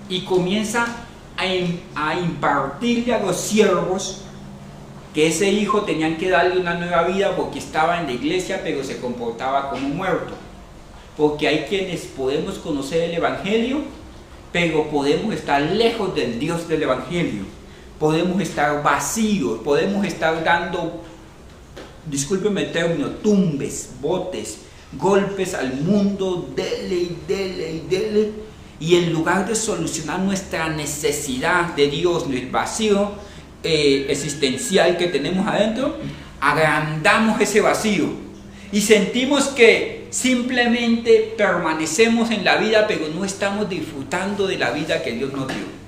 y comienza a impartirle a los siervos que ese hijo tenían que darle una nueva vida porque estaba en la iglesia pero se comportaba como muerto. Porque hay quienes podemos conocer el Evangelio, pero podemos estar lejos del Dios del Evangelio. Podemos estar vacíos, podemos estar dando, discúlpenme el término, tumbes, botes, golpes al mundo, dele y dele y dele. Y en lugar de solucionar nuestra necesidad de Dios, el vacío existencial que tenemos adentro, agrandamos ese vacío y sentimos que simplemente permanecemos en la vida, pero no estamos disfrutando de la vida que Dios nos dio.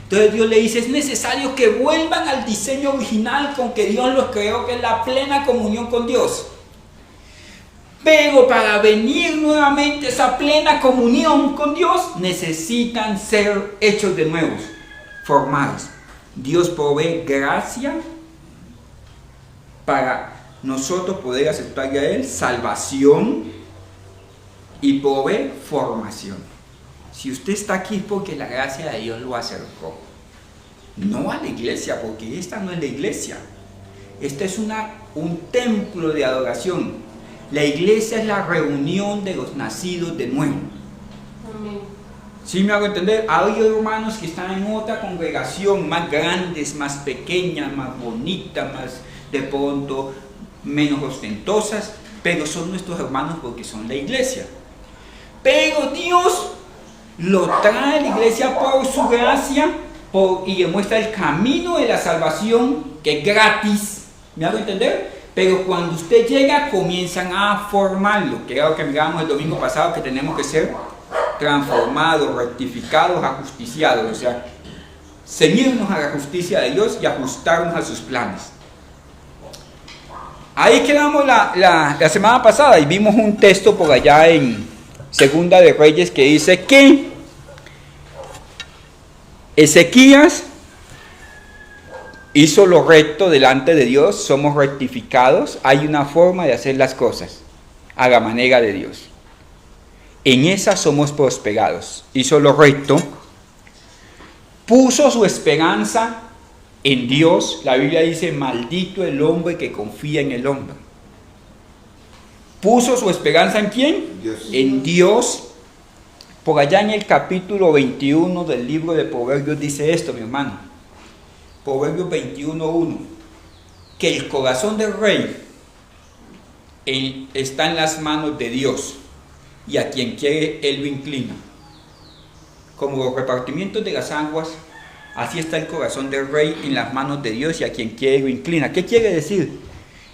Entonces Dios le dice, es necesario que vuelvan al diseño original con que Dios los creó, que es la plena comunión con Dios. Pero para venir nuevamente a esa plena comunión con Dios, necesitan ser hechos de nuevos, formados. Dios provee gracia para nosotros poder aceptarle a Él, salvación, y provee formación. Si usted está aquí es porque la gracia de Dios lo acercó. No a la iglesia, porque esta no es la iglesia. Esta es un templo de adoración. La iglesia es la reunión de los nacidos de nuevo. Amén. ¿Sí me hago entender? Hay hermanos que están en otra congregación, más grandes, más pequeñas, más bonitas, más de pronto menos ostentosas, pero son nuestros hermanos porque son la iglesia. Pero Dios lo trae a la iglesia por su gracia y demuestra el camino de la salvación, que es gratis. ¿Me hago entender? Pero cuando usted llega, comienzan a formarlo, que era lo que mirábamos el domingo pasado, que tenemos que ser transformados, rectificados, ajusticiados, o sea, ceñirnos a la justicia de Dios y ajustarnos a sus planes. Ahí quedamos la semana pasada y vimos un texto por allá en Segunda de Reyes que dice que Ezequías hizo lo recto delante de Dios, somos rectificados, hay una forma de hacer las cosas a la manera de Dios. En esa somos prosperados, hizo lo recto, puso su esperanza en Dios. La Biblia dice, maldito el hombre que confía en el hombre. ¿Puso su esperanza en quién? Dios. En Dios. Por allá en el capítulo 21 del libro de Proverbios dice esto, mi hermano. Proverbios 21:1, que el corazón del rey está en las manos de Dios, y a quien quiere Él lo inclina. Como los repartimientos de las aguas, así está el corazón del rey en las manos de Dios, y a quien quiere lo inclina. ¿Qué quiere decir?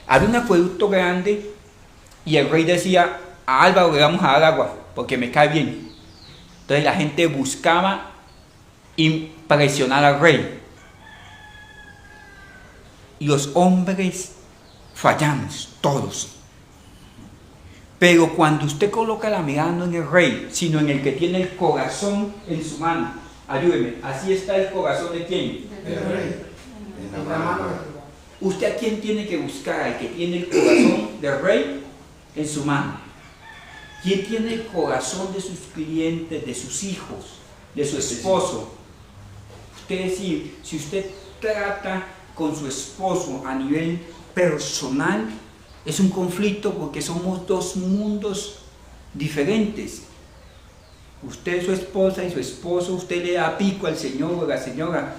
Había un acueducto grande, y el rey decía, a Álvaro le vamos a dar agua, porque me cae bien. Entonces la gente buscaba impresionar al rey. Y los hombres fallamos, todos. Pero cuando usted coloca la mirada no en el rey, sino en el que tiene el corazón en su mano, ayúdeme, así está el corazón de quién? El rey. En la mano. ¿Usted a quién tiene que buscar? Al que tiene el corazón del rey en su mano. ¿Quién tiene el corazón de sus clientes, de sus hijos, de su esposo? Usted decir, si usted trata con su esposo a nivel personal, es un conflicto porque somos dos mundos diferentes. Usted, su esposa, y su esposo, usted le da pico al señor o a la señora,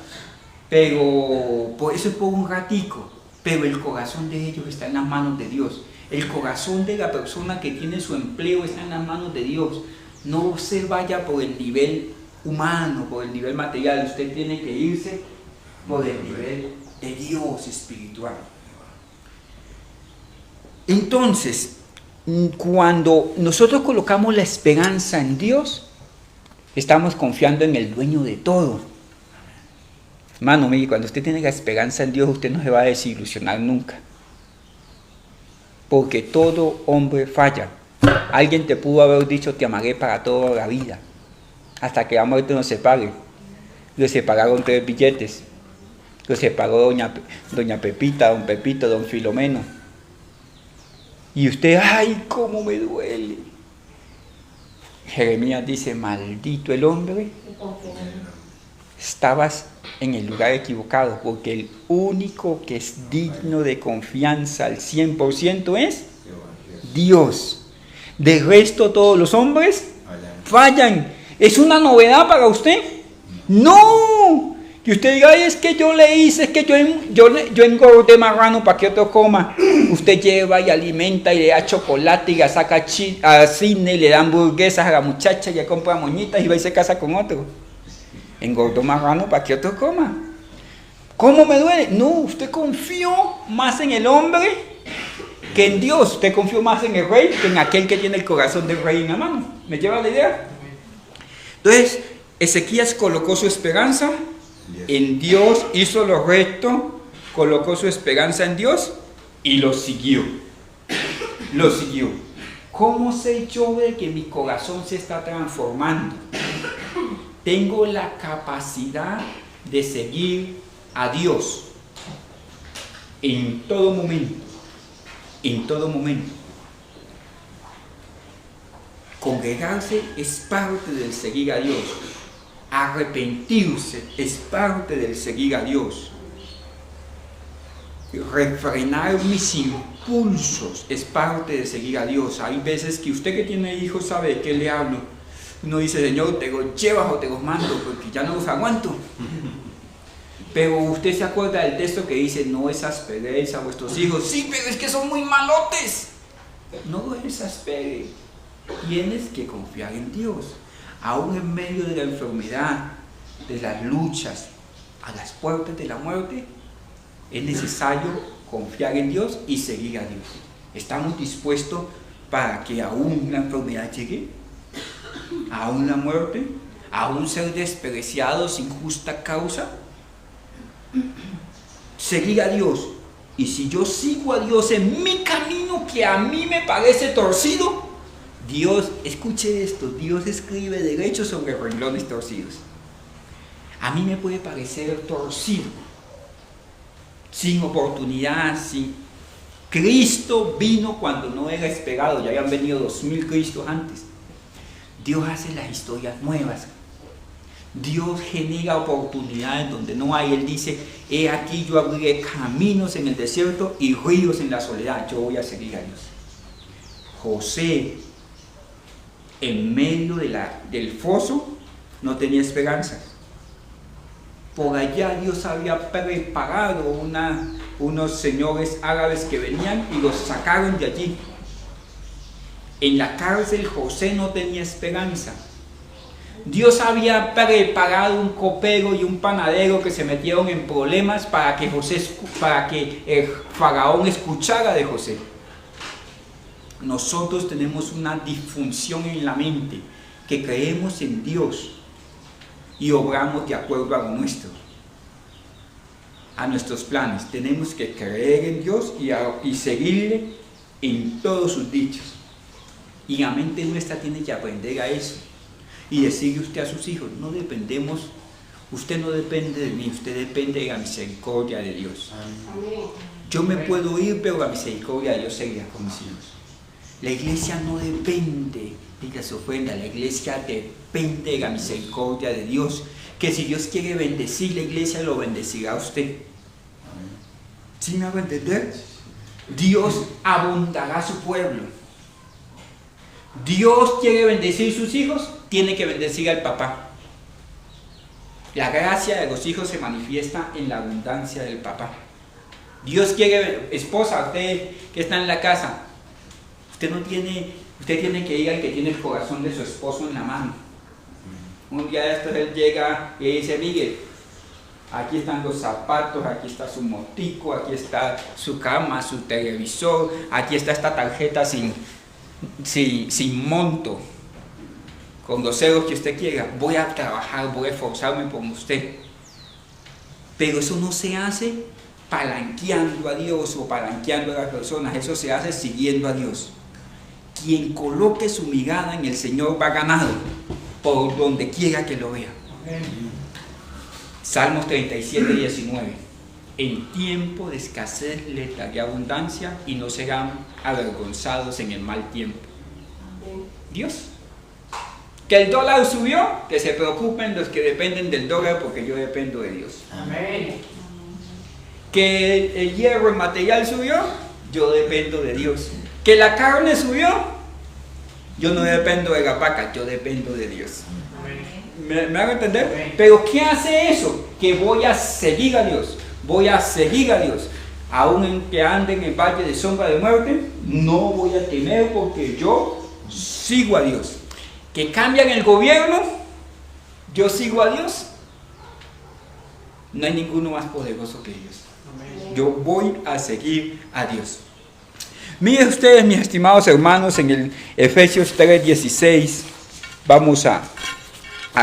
pero por eso es por un ratico, pero el corazón de ellos está en las manos de Dios. El corazón de la persona que tiene su empleo está en las manos de Dios. No se vaya por el nivel humano, por el nivel material. Usted tiene que irse por el nivel de Dios espiritual. Entonces, cuando nosotros colocamos la esperanza en Dios, estamos confiando en el dueño de todo. Hermano, mire, cuando usted tiene la esperanza en Dios, usted no se va a desilusionar nunca. Porque todo hombre falla. Alguien te pudo haber dicho, te amaré para toda la vida, hasta que la muerte nos separe. Lo separaron 3 billetes. Lo separó doña Pepita, don Pepito, don Filomeno. Y usted, ¡ay, cómo me duele! Jeremías dice, maldito el hombre estabas en el lugar equivocado, porque el único que es digno de confianza al 100% es Dios. De resto todos los hombres fallan. ¿Es una novedad para usted? No. Que usted diga, ay, es que yo le hice, es que yo engordé marrano para que otro coma. Usted lleva y alimenta y le da chocolate y le saca a cine y le da hamburguesas a la muchacha y le compra moñitas y va y se casa con otro. Engordó marrano para que otro coma. ¿Cómo me duele? No, usted confió más en el hombre que en Dios. Usted confió más en el rey que en aquel que tiene el corazón del rey en la mano. ¿Me lleva la idea? Entonces, Ezequías colocó su esperanza en Dios, hizo lo recto, colocó su esperanza en Dios y lo siguió. Lo siguió. ¿Cómo sé yo de que mi corazón se está transformando? Tengo la capacidad de seguir a Dios en todo momento. En todo momento. Congregarse es parte del seguir a Dios. Arrepentirse es parte del seguir a Dios. Refrenar mis impulsos es parte de seguir a Dios. Hay veces que usted que tiene hijos sabe de qué le hablo. Uno dice, Señor, te los llevas o te los mando porque ya no los aguanto. Pero usted se acuerda del texto que dice, no exasperéis a vuestros hijos. Sí, pero es que son muy malotes. No los exasperes. Tienes que confiar en Dios. Aún en medio de la enfermedad, de las luchas, a las puertas de la muerte, es necesario confiar en Dios y seguir a Dios. ¿Estamos dispuestos para que aún la enfermedad llegue? ¿Aún la muerte? ¿Aún ser despreciados sin justa causa? Seguir a Dios. Y si yo sigo a Dios en mi camino que a mí me parece torcido, Dios, escuche esto, Dios escribe derecho sobre renglones torcidos. A mí me puede parecer torcido, sin oportunidad, sin... Cristo vino cuando no era esperado, ya habían venido 2000 Cristos antes. Dios hace las historias nuevas. Dios genera oportunidades donde no hay. Él dice, he aquí yo abriré caminos en el desierto y ríos en la soledad. Yo voy a seguir a Dios. José, en medio del foso, no tenía esperanza. Por allá Dios había preparado unos señores árabes que venían y los sacaron de allí. En la cárcel José no tenía esperanza. Dios había preparado un copero y un panadero que se metieron en problemas para que el faraón escuchara de José. Nosotros tenemos una disfunción en la mente, que creemos en Dios y obramos de acuerdo a lo nuestro, a nuestros planes. Tenemos que creer en Dios y seguirle en todos sus dichos. Y la mente nuestra tiene que aprender a eso. Y decirle usted a sus hijos, no dependemos, usted no depende de mí, usted depende de la misericordia de Dios. Yo me puedo ir, pero la misericordia de Dios seguirá con mis hijos. La iglesia no depende de su ofrenda, la iglesia depende de la misericordia de Dios. Que si Dios quiere bendecir la iglesia, lo bendecirá a usted. ¿Sí me hago entender? Dios abundará a su pueblo. Dios quiere bendecir sus hijos, tiene que bendecir al papá. La gracia de los hijos se manifiesta en la abundancia del papá. Dios quiere, esposa, usted que está en la casa, usted tiene que ir al que tiene el corazón de su esposo en la mano. Un día de estos él llega y dice, Miguel, aquí están los zapatos, aquí está su motico, aquí está su cama, su televisor, aquí está esta tarjeta sin monto, con los euros que usted quiera. Voy a trabajar, voy a esforzarme por usted. Pero eso no se hace palanqueando a Dios o palanqueando a las personas, eso se hace siguiendo a Dios. Quien coloque su mirada en el Señor va ganado por donde quiera que lo vea. Salmos 37, 19. En tiempo de escasez les daré abundancia y no serán avergonzados en el mal tiempo. Dios. Que el dólar subió, que se preocupen los que dependen del dólar porque yo dependo de Dios. Amén. Que el hierro, el material subió, yo dependo de Dios. Que la carne subió, yo no dependo de la vaca, yo dependo de Dios. ¿Me hago entender? Pero ¿qué hace eso? Que voy a seguir a Dios. Voy a seguir a Dios. Aún en que ande en el valle de sombra de muerte, no voy a temer porque yo sigo a Dios. Que cambian el gobierno, yo sigo a Dios. No hay ninguno más poderoso que Dios. Yo voy a seguir a Dios. Miren ustedes, mis estimados hermanos, en el Efesios 3:16, vamos a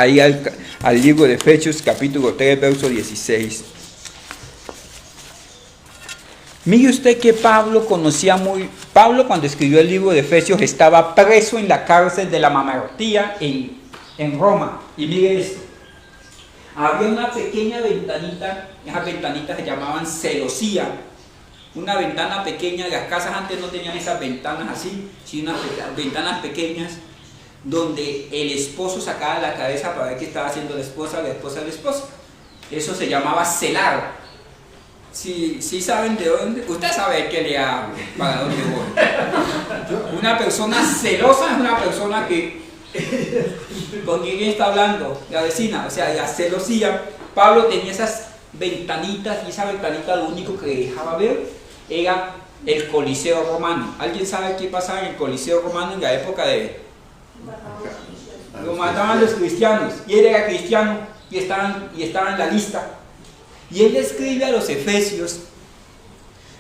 ir al libro de Efesios capítulo 3, verso 16. Mire usted que Pablo cuando escribió el libro de Efesios estaba preso en la cárcel de la Mamertía en Roma. Y mire esto, había una pequeña ventanita, esas ventanitas se llamaban celosía, una ventana pequeña. Las casas antes no tenían esas ventanas así, sino unas ventanas pequeñas, donde el esposo sacaba la cabeza para ver qué estaba haciendo la esposa del esposo. Eso se llamaba celar. Si saben de dónde, usted sabe de qué le hablo, para dónde voy. Una persona celosa es una persona que, ¿con quién está hablando? La vecina, o sea, la celosía. Pablo tenía esas ventanitas, y esa ventanita lo único que dejaba ver era el Coliseo romano. ¿Alguien sabe qué pasaba en el Coliseo romano en la época de... Lo mataban los cristianos, y él era cristiano, y estaba en la lista. Y él le escribe a los efesios,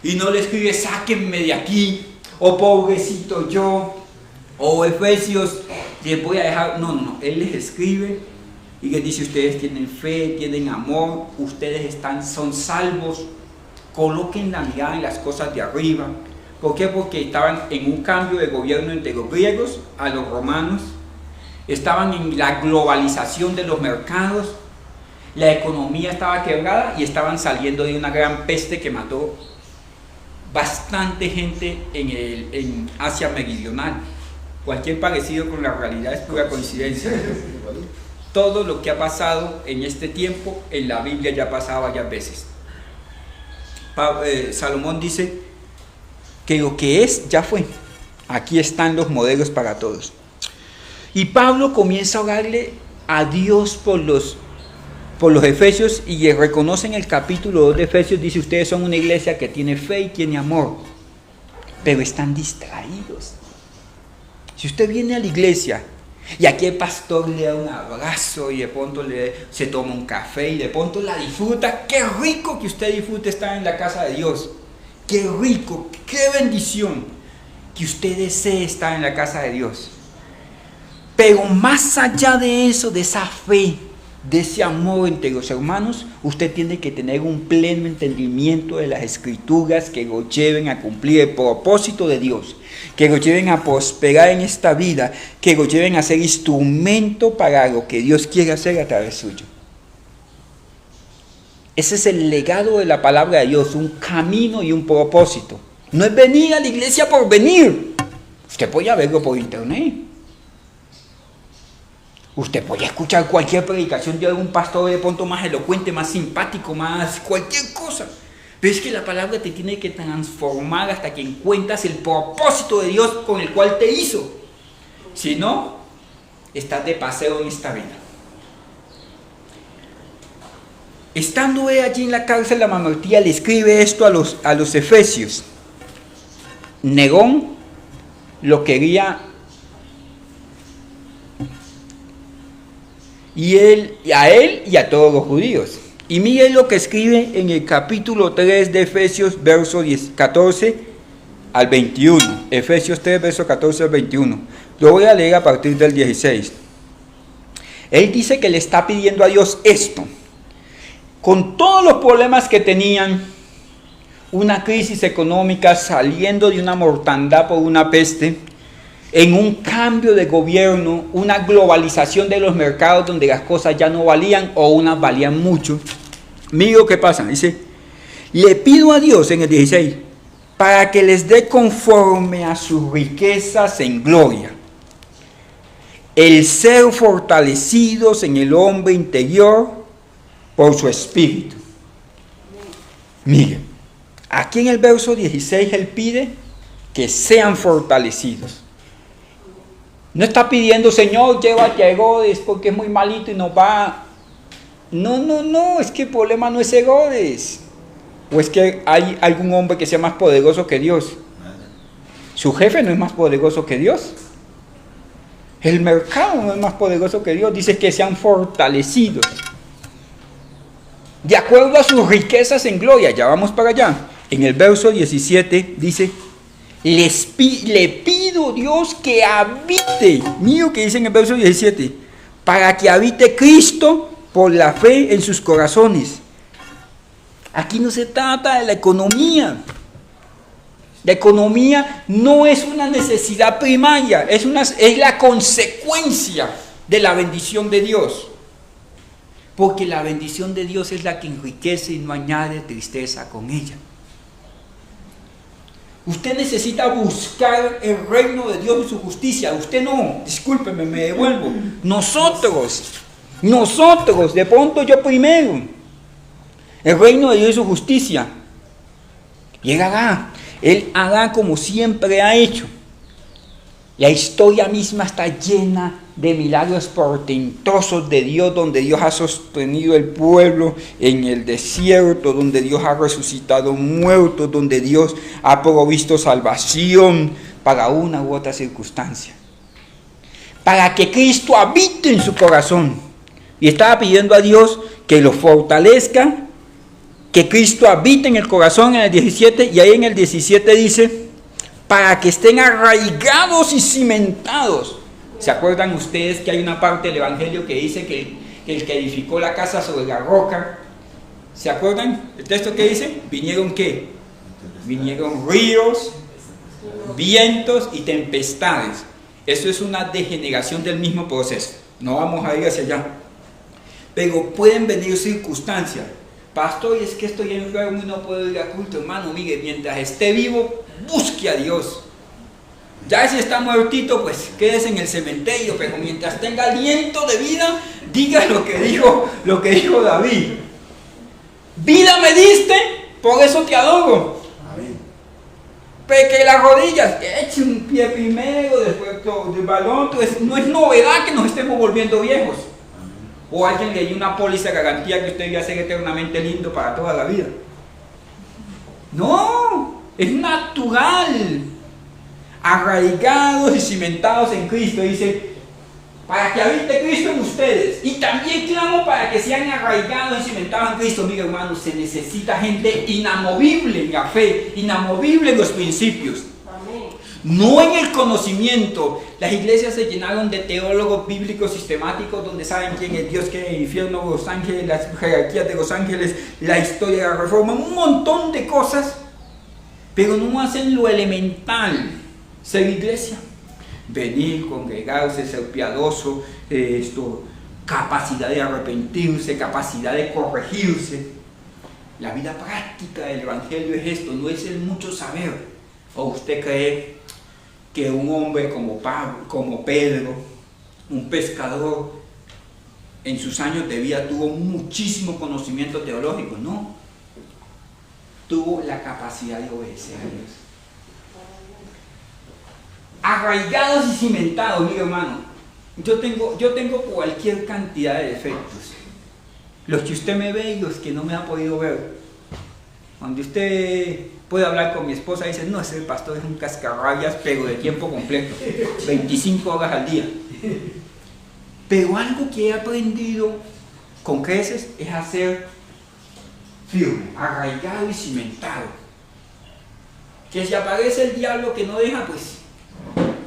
y no le escribe sáquenme de aquí, o pobrecito yo, o efesios, les voy a dejar. No, él les escribe y les dice: ustedes tienen fe, tienen amor, ustedes son salvos, coloquen la mirada en las cosas de arriba. ¿Por qué? Porque estaban en un cambio de gobierno entre los griegos a los romanos, estaban en la globalización de los mercados. La economía estaba quebrada y estaban saliendo de una gran peste que mató bastante gente en Asia Meridional. Cualquier parecido con la realidad es pura coincidencia. Todo lo que ha pasado en este tiempo en la Biblia ya ha pasado varias veces. Salomón dice que lo que es ya fue. Aquí están los modelos para todos. Y Pablo comienza a orarle a Dios por los efesios, y reconoce en el capítulo 2 de Efesios, dice: ustedes son una iglesia que tiene fe y tiene amor, pero están distraídos. Si usted viene a la iglesia y aquí el pastor le da un abrazo y de pronto se toma un café y de pronto la disfruta, qué rico que usted disfrute estar en la casa de Dios, qué rico, qué bendición que usted desee estar en la casa de Dios. Pero más allá de eso, de esa fe, de ese amor entre los hermanos, usted tiene que tener un pleno entendimiento de las escrituras que lo lleven a cumplir el propósito de Dios, que lo lleven a prosperar en esta vida, que lo lleven a ser instrumento para lo que Dios quiere hacer a través suyo. Ese es el legado de la palabra de Dios, un camino y un propósito. No es venir a la iglesia por venir. Usted puede verlo por internet. Usted puede escuchar cualquier predicación de algún pastor de pronto más elocuente, más simpático, más cualquier cosa. Pero es que la palabra te tiene que transformar hasta que encuentras el propósito de Dios con el cual te hizo. Si no, estás de paseo en esta vida. Estando allí en la cárcel de la Mamertía, le escribe esto a los efesios. Nerón lo quería, a él y a todos los judíos. Y miren lo que escribe en el capítulo 3 de Efesios, versos 14 al 21. Efesios 3, versos 14 al 21. Lo voy a leer a partir del 16. Él dice que le está pidiendo a Dios esto. Con todos los problemas que tenían, una crisis económica, saliendo de una mortandad por una peste, en un cambio de gobierno, una globalización de los mercados donde las cosas ya no valían o unas valían mucho. Mira lo que pasa, dice: le pido a Dios, en el 16, para que les dé conforme a sus riquezas en gloria, el ser fortalecidos en el hombre interior por su espíritu. Miren, aquí en el verso 16 él pide que sean fortalecidos. No está pidiendo, Señor, llévate a Herodes porque es muy malito y nos va. No, es que el problema no es Herodes. ¿O es que hay algún hombre que sea más poderoso que Dios? Su jefe no es más poderoso que Dios. El mercado no es más poderoso que Dios. Dice que sean fortalecidos de acuerdo a sus riquezas en gloria. Ya vamos para allá. En el verso 17 dice: le pido, Dios, que habite. Mío, que dice en el verso 17: para que habite Cristo por la fe en sus corazones. Aquí no se trata de la economía. La economía no es una necesidad primaria, es la consecuencia de la bendición de Dios. Porque la bendición de Dios es la que enriquece y no añade tristeza con ella. Usted necesita buscar el reino de Dios y su justicia. Usted no, discúlpeme, me devuelvo. Nosotros, de pronto yo primero. El reino de Dios y su justicia. Y Él hará como siempre ha hecho. La historia misma está llena de milagros portentosos de Dios, donde Dios ha sostenido el pueblo en el desierto, donde Dios ha resucitado muertos, donde Dios ha provisto salvación para una u otra circunstancia. Para que Cristo habite en su corazón. Y estaba pidiendo a Dios que lo fortalezca, que Cristo habite en el corazón en el 17, y ahí en el 17 dice: para que estén arraigados y cimentados. ¿Se acuerdan ustedes que hay una parte del Evangelio que dice que el que edificó la casa sobre la roca? ¿Se acuerdan el texto que dice? ¿Vinieron qué? Vinieron ríos, vientos y tempestades. Eso es una degeneración del mismo proceso. No vamos a ir hacia allá. Pero pueden venir circunstancias. Pastor, es que estoy enfermo y no puedo ir a culto. Hermano, mire, mientras esté vivo, busque a Dios. Ya si está muertito, pues quédese en el cementerio, pero mientras tenga aliento de vida, diga lo que dijo David. Vida me diste, por eso te adoro. Amén. Peque las rodillas, eche un pie primero, después del balón. Pues no es novedad que nos estemos volviendo viejos. O alguien le dio una póliza de garantía que usted iba a ser eternamente lindo para toda la vida. No, es natural. Arraigados y cimentados en Cristo, dice, para que habite Cristo en ustedes. Y también clamo para que sean arraigados y cimentados en Cristo. Mira, hermanos, se necesita gente inamovible en la fe, inamovible en los principios. No en el conocimiento. Las iglesias se llenaron de teólogos bíblicos sistemáticos donde saben quién es Dios, quién es el infierno, los ángeles, las jerarquías de los ángeles, la historia de la reforma, un montón de cosas, pero no hacen lo elemental: ser iglesia, venir, congregarse, ser piadoso, capacidad de arrepentirse, capacidad de corregirse. La vida práctica del evangelio es esto, no es el mucho saber. ¿O usted cree que un hombre como Pedro, un pescador, en sus años de vida tuvo muchísimo conocimiento teológico? No. Tuvo la capacidad de obedecer a Dios. Arraigados y cimentados, mire, hermano, yo tengo cualquier cantidad de defectos. Los que usted me ve y los que no me ha podido ver. Cuando usted puede hablar con mi esposa, dice: no, ese pastor es un cascarrabias, pero de tiempo completo, 25 horas al día. Pero algo que he aprendido con creces es a ser firme, arraigado y cimentado. Que si aparece el diablo que no deja, pues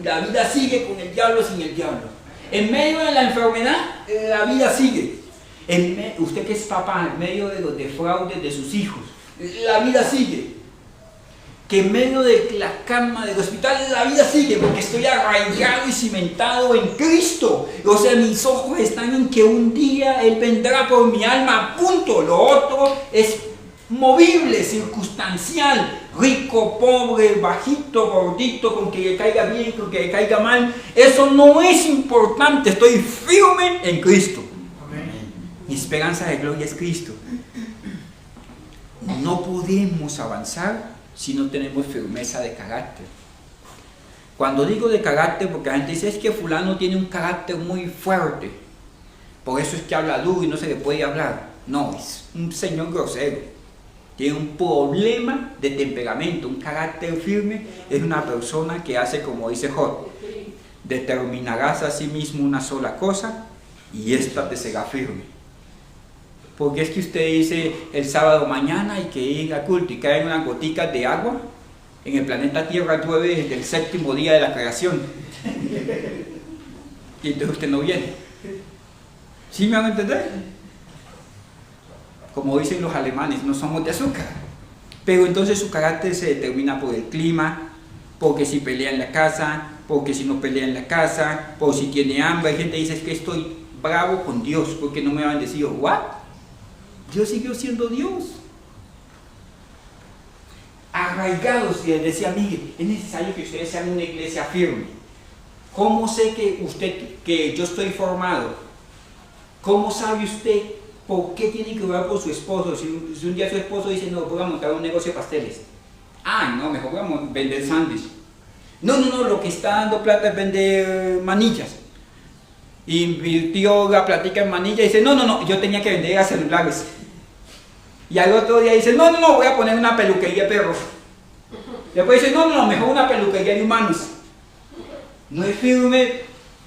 la vida sigue con el diablo, sin el diablo. En medio de la enfermedad, la vida sigue. Usted que es papá, en medio de los defraudes de sus hijos, la vida sigue. Que en medio de la cama del hospital, la vida sigue, porque estoy arraigado y cimentado en Cristo. O sea, mis ojos están en que un día Él vendrá por mi alma, punto. Lo otro es movible, circunstancial, rico, pobre, bajito, gordito, con que le caiga bien, con que le caiga mal. Eso no es importante. Estoy firme en Cristo. Mi esperanza de gloria es Cristo. No podemos avanzar si no tenemos firmeza de carácter. Cuando digo de carácter, porque la gente dice, es que fulano tiene un carácter muy fuerte, por eso es que habla duro y no se le puede hablar. No, es un señor grosero. Tiene un problema de temperamento. Un carácter firme es una persona que hace como dice Job: determinarás a sí mismo una sola cosa y ésta te será firme. Porque es que usted dice el sábado mañana hay que ir a culto y caen unas goticas de agua. En el planeta Tierra llueve desde el 7º día de la creación. Y entonces usted no viene. ¿Sí me van a entender? Como dicen los alemanes, no somos de azúcar. Pero entonces su carácter se determina por el clima, porque si pelea en la casa, porque si no pelea en la casa, por si tiene hambre. Hay gente que dice, es que estoy bravo con Dios porque no me ha bendecido. ¿What? Dios siguió siendo Dios. Arraigados, y decía Miguel, es necesario que ustedes sean una iglesia firme. ¿Cómo sé que yo estoy formado? ¿Cómo sabe usted por qué tiene que orar por su esposo? Si un día su esposo dice, no, voy a montar un negocio de pasteles. Ah, no, mejor voy a vender sándwich. No, lo que está dando plata es vender manillas. Invirtió la plática en manillas y dice, no, yo tenía que vender a celulares. Y al otro día dice, no, voy a poner una peluquería de perros. Después dice, no, mejor una peluquería de humanos. No es firme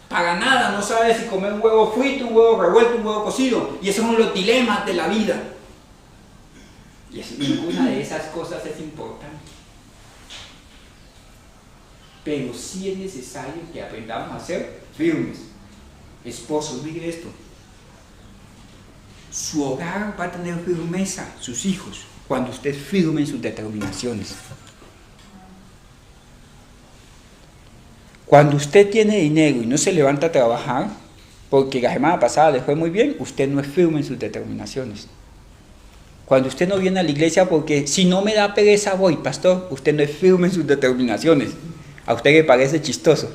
para nada, no sabe si comer un huevo frito, un huevo revuelto, un huevo cocido. Y esos son los dilemas de la vida. Y ninguna de esas cosas es importante. Pero sí es necesario que aprendamos a ser firmes. Esposos, mire esto. Su hogar va a tener firmeza, sus hijos, cuando usted es firme en sus determinaciones. Cuando usted tiene dinero y no se levanta a trabajar, porque la semana pasada le fue muy bien, usted no es firme en sus determinaciones. Cuando usted no viene a la iglesia porque si no me da pereza voy, pastor, usted no es firme en sus determinaciones. A usted le parece chistoso,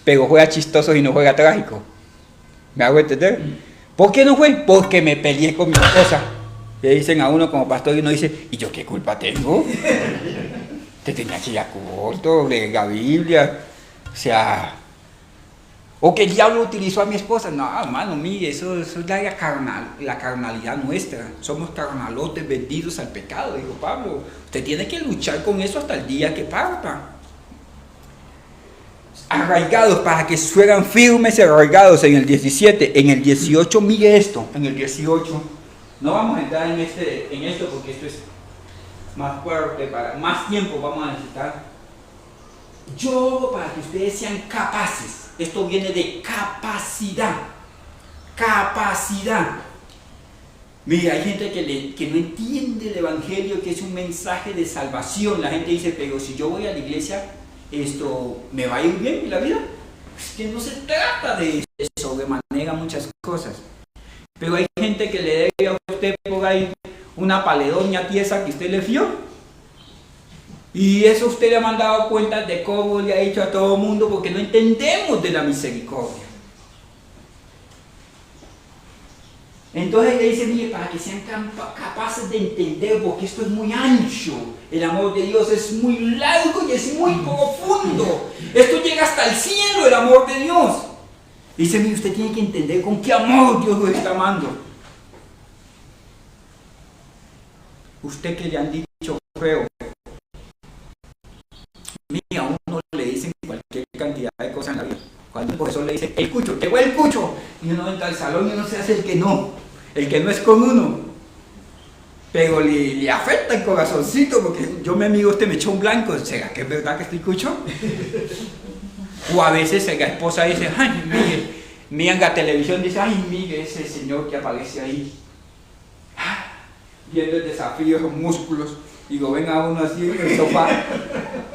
pero juega chistoso y no juega trágico. ¿Me hago entender? ¿Por qué no fue? Porque me peleé con mi esposa. Le dicen a uno como pastor y uno dice, ¿y yo qué culpa tengo? Te tenía que ir a corto, leer la Biblia. O sea, o que el diablo utilizó a mi esposa. No, hermano, mire, eso es la carnalidad nuestra. Somos carnalotes vendidos al pecado, dijo Pablo. Usted tiene que luchar con eso hasta el día que parta. Arraigados, para que fueran firmes y arraigados en el 17, en el 18, mire esto, en el 18, no vamos a entrar en esto porque esto es más fuerte, más tiempo vamos a necesitar. Yo, para que ustedes sean capaces, esto viene de capacidad. Mira, hay gente que no entiende el evangelio, que es un mensaje de salvación. La gente dice, pero si yo voy a la iglesia, esto me va a ir bien en la vida. Es que no se trata de sobremanera muchas cosas. Pero hay gente que le debe a usted por ahí una paledonia tiesa que usted le fió. Y eso usted le ha mandado cuentas de cómo le ha dicho a todo el mundo porque no entendemos de la misericordia. Entonces le dice, mire, para que sean capaces de entender, porque esto es muy ancho, el amor de Dios es muy largo y es muy profundo. Esto llega hasta el cielo, el amor de Dios. Dice, mire, usted tiene que entender con qué amor Dios lo está amando. Usted que le han dicho feo, mira, a uno le dicen cualquier cantidad de cosas en la vida. Cuando el profesor le dice, el cucho, llegó el cucho, y uno entra al salón y uno se hace el que no es con uno. Pero le afecta el corazoncito, porque yo me amigo, me echó un blanco, ¿será que es verdad que estoy cucho? O a veces la esposa dice, ay, mire, miran la televisión y dice, ay, mire ese señor que aparece ahí, viendo el desafío de los músculos, y lo ven a uno así en el sofá,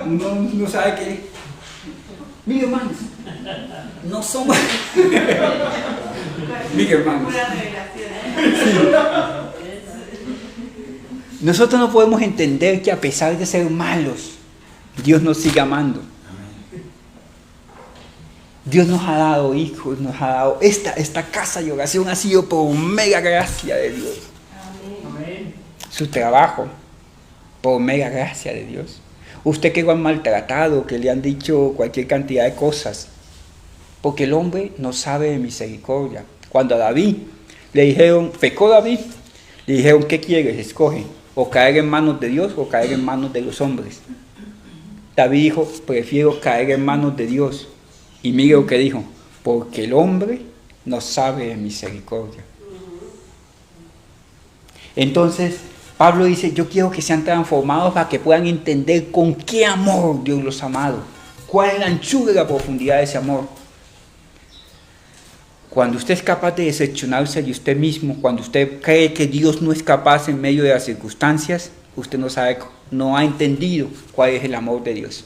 uno no sabe qué. Mire, hermanos, no somos. Mire, hermanos. Sí. Nosotros no podemos entender que a pesar de ser malos, Dios nos sigue amando. Dios nos ha dado hijos, nos ha dado esta casa de oración ha sido por mega gracia de Dios. Amén. Su trabajo, por mega gracia de Dios. Usted que lo han maltratado, que le han dicho cualquier cantidad de cosas, porque el hombre no sabe de misericordia. Cuando a David le dijeron, pecó David, le dijeron, ¿qué quieres? Escoge, o caer en manos de Dios o caer en manos de los hombres. David dijo, prefiero caer en manos de Dios. Y mire lo que dijo, porque el hombre no sabe de misericordia. Entonces, Pablo dice, yo quiero que sean transformados para que puedan entender con qué amor Dios los ha amado. Cuál es la anchura y la profundidad de ese amor. Cuando usted es capaz de decepcionarse de usted mismo, cuando usted cree que Dios no es capaz en medio de las circunstancias, usted no ha entendido cuál es el amor de Dios.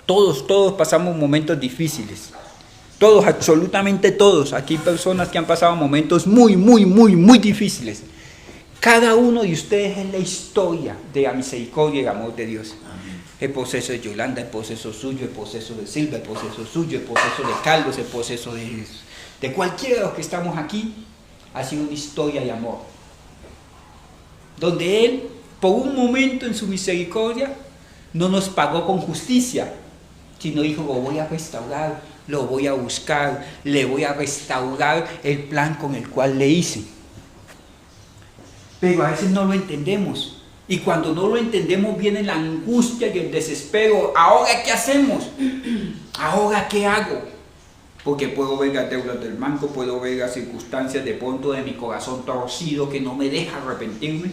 Todos pasamos momentos difíciles. Todos, absolutamente todos. Aquí hay personas que han pasado momentos muy difíciles. Cada uno de ustedes es la historia de la misericordia y el amor de Dios. El proceso de Yolanda, el proceso suyo, el proceso de Silvia, el proceso suyo, el proceso de Carlos, el proceso de cualquiera de los que estamos aquí, ha sido una historia de amor. Donde Él, por un momento en su misericordia, no nos pagó con justicia, sino dijo, lo voy a restaurar, lo voy a buscar, le voy a restaurar el plan con el cual le hice. Pero a veces no lo entendemos. Y cuando no lo entendemos viene la angustia y el desespero. ¿Ahora qué hacemos? ¿Ahora qué hago? Porque puedo ver las deudas del banco, puedo ver las circunstancias de pronto de mi corazón torcido que no me deja arrepentirme.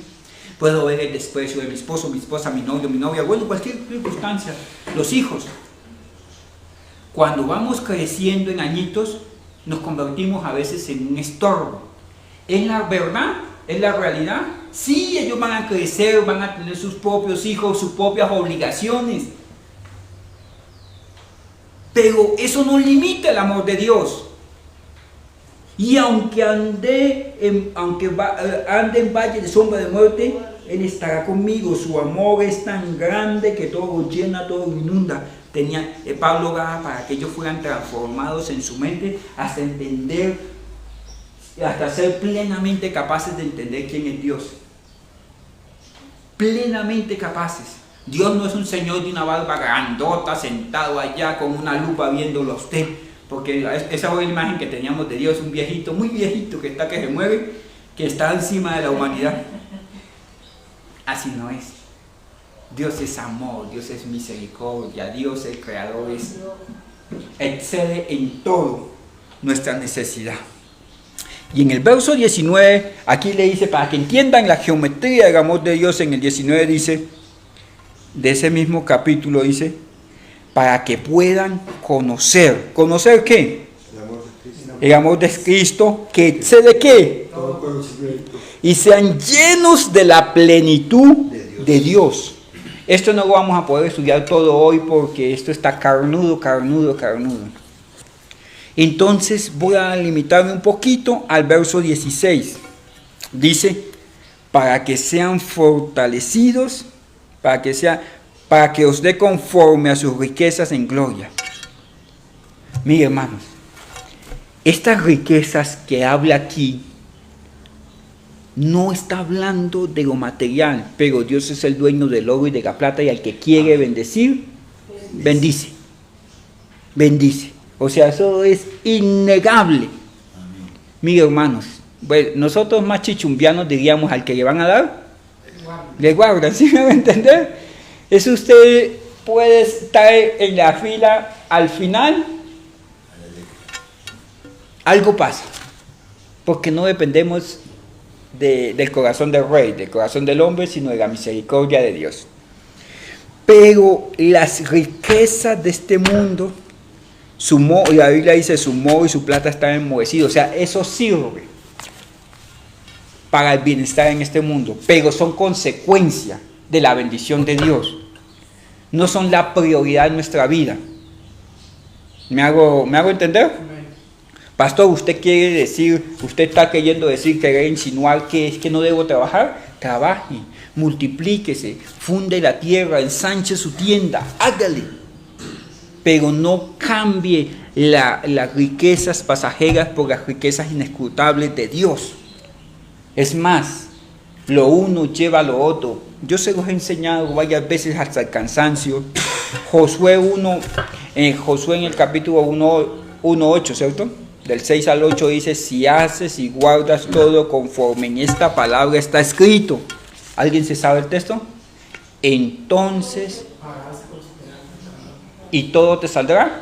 Puedo ver el desprecio de mi esposo, mi esposa, mi novio, mi novia, bueno, cualquier circunstancia. Los hijos. Cuando vamos creciendo en añitos, nos convertimos a veces en un estorbo. ¿Es la verdad? ¿Es la realidad? Sí, ellos van a crecer, van a tener sus propios hijos, sus propias obligaciones. Pero eso no limita el amor de Dios. Y aunque ande en valle de sombra de muerte, Él estará conmigo. Su amor es tan grande que todo lo llena, todo lo inunda. Pablo oraba para que ellos fueran transformados en su mente hasta entender, hasta ser plenamente capaces de entender quién es Dios. Plenamente capaces. Dios no es un señor de una barba grandota sentado allá con una lupa viéndolo a usted, porque esa fue la imagen que teníamos de Dios, un viejito, muy viejito que se mueve, que está encima de la humanidad. Así no es. Dios es amor, Dios es misericordia, Dios el creador excede en todo nuestra necesidad. Y en el verso 19, aquí le dice, para que entiendan la geometría del amor de Dios, en el 19 dice, de ese mismo capítulo dice, para que puedan conocer. ¿Conocer qué? El amor de Cristo, que excede ¿qué? Todo conocimiento. Y sean llenos de la plenitud de Dios. Esto no lo vamos a poder estudiar todo hoy porque esto está carnudo. Entonces voy a limitarme un poquito al verso 16. Dice, para que sean fortalecidos, para que os dé conforme a sus riquezas en gloria. Mire, hermanos, estas riquezas que habla aquí, no está hablando de lo material, pero Dios es el dueño del oro y de la plata, y al que quiere bendecir, bendice. Bendice. O sea, eso es innegable. Mire, hermanos, bueno, nosotros más chichumbianos diríamos, al que le van a dar, le guardan, ¿sí me va a entender? Eso usted puede estar en la fila, al final algo pasa, porque no dependemos del corazón del rey, del corazón del hombre, sino de la misericordia de Dios. Pero las riquezas de este mundo, la Biblia dice, su oro y su plata están enmohecidos, o sea, eso sirve para el bienestar en este mundo, pero son consecuencia de la bendición de Dios, no son la prioridad de nuestra vida. ¿Me hago entender? Pastor, ¿usted quiere decir, usted está queriendo decir, querer insinuar que es que no debo trabajar? Trabaje, multiplíquese, funde la tierra, ensanche su tienda, hágale. Pero no cambie las riquezas pasajeras por las riquezas inescrutables de Dios. Es más, lo uno lleva a lo otro. Yo se los he enseñado varias veces hasta el cansancio. Josué en el capítulo 1:8, ¿cierto? Del 6 al 8 dice, si haces y guardas todo conforme en esta palabra está escrito. ¿Alguien se sabe el texto? Entonces, ¿y todo te saldrá?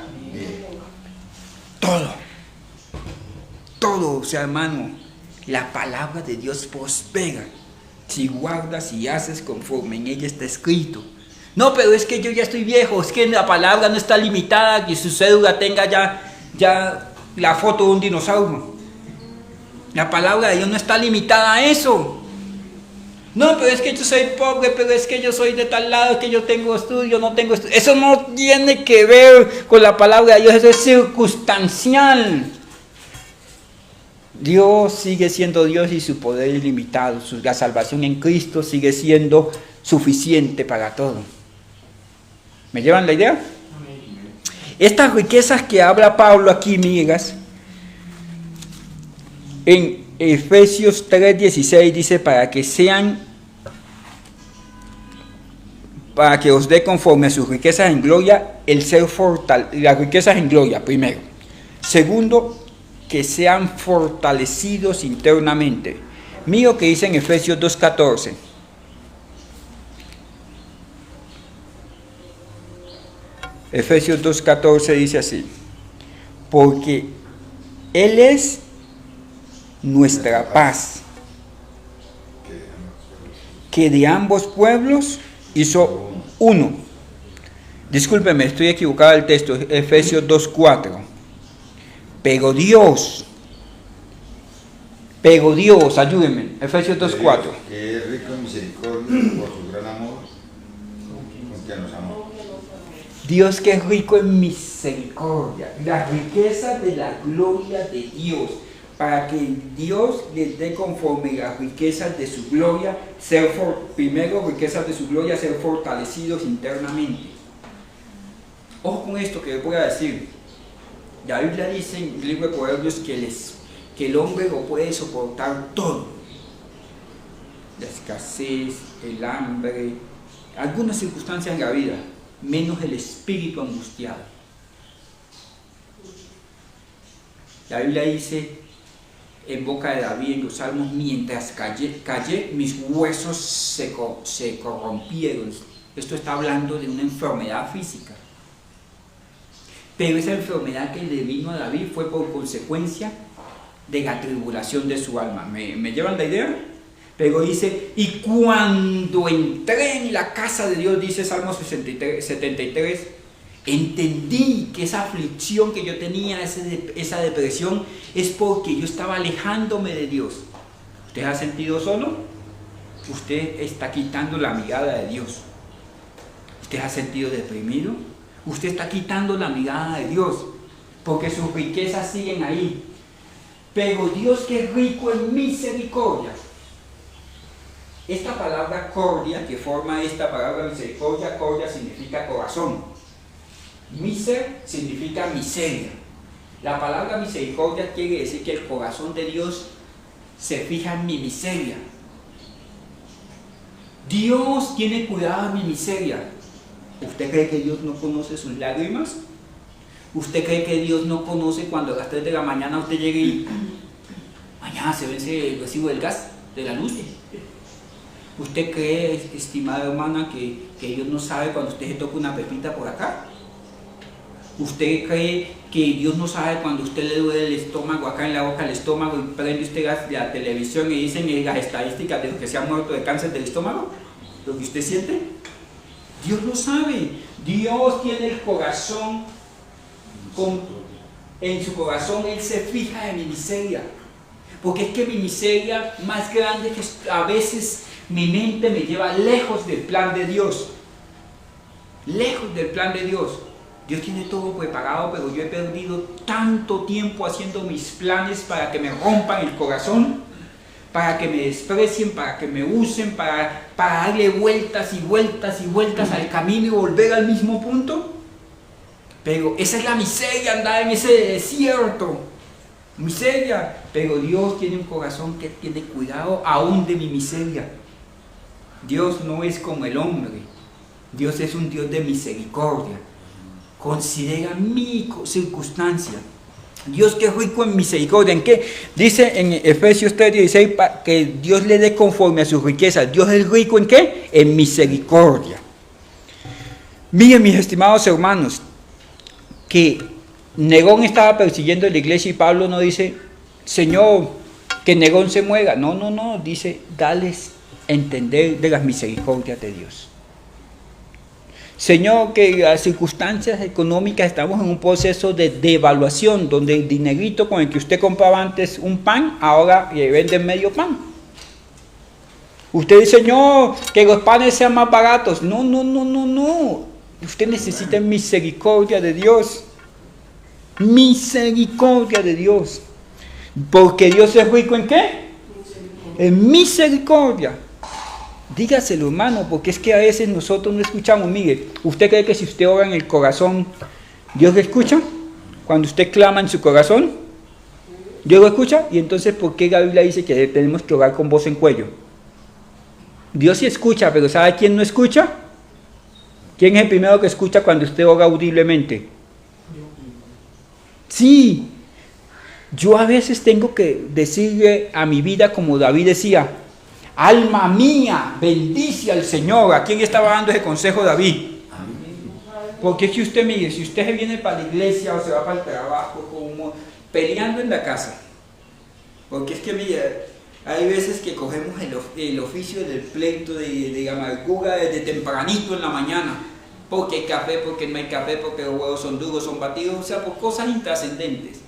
Todo, o sea, hermano, la palabra de Dios prospera. Si guardas y haces conforme en ella está escrito. No, pero es que yo ya estoy viejo, es que la palabra no está limitada, que su cédula tenga ya la foto de un dinosaurio. La palabra de Dios no está limitada a eso. No, pero es que yo soy pobre, pero es que yo soy de tal lado, que yo tengo estudio, no tengo estudio. Eso no tiene que ver con la palabra de Dios, eso es circunstancial. Dios sigue siendo Dios y su poder es ilimitado. La salvación en Cristo sigue siendo suficiente para todo. ¿Me llevan la idea? Estas riquezas que habla Pablo aquí, migas, en Efesios 3:16 dice, para que os dé conforme a sus riquezas en gloria, las riquezas en gloria, primero. Segundo, que sean fortalecidos internamente. Mira lo que dice en Efesios 2:14. Efesios 2:14 dice así, porque Él es nuestra paz, que de ambos pueblos hizo uno. Discúlpeme, estoy equivocado el texto, Efesios 2:4. Pero Dios, ayúdenme, Efesios 2:4. Que es rico en misericordia por su gran amor, con que nos amó. Dios que es rico en misericordia, la riqueza de la gloria de Dios, para que Dios les dé conforme las riquezas de su gloria, primero riquezas de su gloria, ser fortalecidos internamente. Ojo con esto que les voy a decir. La Biblia dice en el libro de Proverbios que el hombre lo puede soportar todo. La escasez, el hambre, algunas circunstancias en la vida, menos el espíritu angustiado. La Biblia dice en boca de David en los Salmos, mientras callé mis huesos se corrompieron. Esto está hablando de una enfermedad física. Pero esa enfermedad que le vino a David fue por consecuencia de la tribulación de su alma. ¿Me llevan la idea? Pero dice, y cuando entré en la casa de Dios, dice Salmo 73, entendí que esa aflicción que yo tenía, esa depresión, es porque yo estaba alejándome de Dios. ¿Usted ha sentido solo? Usted está quitando la mirada de Dios. ¿Usted ha sentido deprimido? Usted está quitando la mirada de Dios, porque sus riquezas siguen ahí. Pero Dios que es rico en misericordia. Esta palabra cordia, que forma esta palabra misericordia, cordia significa corazón. Miser significa miseria. La palabra misericordia quiere decir que el corazón de Dios se fija en mi miseria. Dios tiene cuidado de mi miseria. ¿Usted cree que Dios no conoce sus lágrimas? ¿Usted cree que Dios no conoce cuando a las 3 de la mañana usted llegue y mañana se vence el recibo del gas, de la luz? ¿Usted cree, estimada hermana, que Dios no sabe cuando usted se toca una pepita por acá? ¿Usted cree que Dios no sabe cuando usted le duele el estómago, acá en la boca el estómago, y prende usted la televisión y dicen las estadísticas de los que se han muerto de cáncer del estómago? ¿Lo que usted siente? Dios lo sabe. Dios tiene el corazón, en su corazón Él se fija en mi miseria. Porque es que mi miseria más grande, que a veces mi mente me lleva lejos del plan de Dios. Lejos del plan de Dios. Dios tiene todo preparado, pero yo he perdido tanto tiempo haciendo mis planes para que me rompan el corazón, para que me desprecien, para que me usen, para darle vueltas y vueltas y vueltas al camino y volver al mismo punto. Pero esa es la miseria, andar en ese desierto. Miseria. Pero Dios tiene un corazón que tiene cuidado aún de mi miseria. Dios no es como el hombre. Dios es un Dios de misericordia. Considera mi circunstancia. Dios que es rico en misericordia. ¿En qué? Dice en Efesios 3:16 que Dios le dé conforme a sus riquezas. Dios es rico ¿en qué? En misericordia. Miren, mis estimados hermanos, que Nerón estaba persiguiendo a la iglesia y Pablo no dice, Señor, que Nerón se muera. No, dice, dales a entender de las misericordias de Dios. Señor, que las circunstancias económicas estamos en un proceso de devaluación, donde el dinerito con el que usted compraba antes un pan, ahora le venden medio pan. Usted dice, Señor, que los panes sean más baratos. No. Usted necesita misericordia de Dios. Misericordia de Dios. Porque Dios es rico ¿en qué? En misericordia. Dígaselo, hermano, porque es que a veces nosotros no escuchamos. Mire, ¿usted cree que si usted ora en el corazón, Dios lo escucha? Cuando usted clama en su corazón, ¿Dios lo escucha? Y entonces, ¿por qué la Biblia dice que tenemos que orar con voz en cuello? Dios sí escucha, pero ¿sabe quién no escucha? ¿Quién es el primero que escucha cuando usted ora audiblemente? Sí. Yo a veces tengo que decirle a mi vida como David decía, alma mía, bendice al Señor. ¿A quién estaba dando ese consejo David? Porque es que usted, mire, si usted se viene para la iglesia o se va para el trabajo, como peleando en la casa, porque es que, mire, hay veces que cogemos el oficio del pleito, de amargura desde tempranito en la mañana, porque hay café, porque no hay café, porque los huevos son duros, son batidos, o sea, por cosas intrascendentes.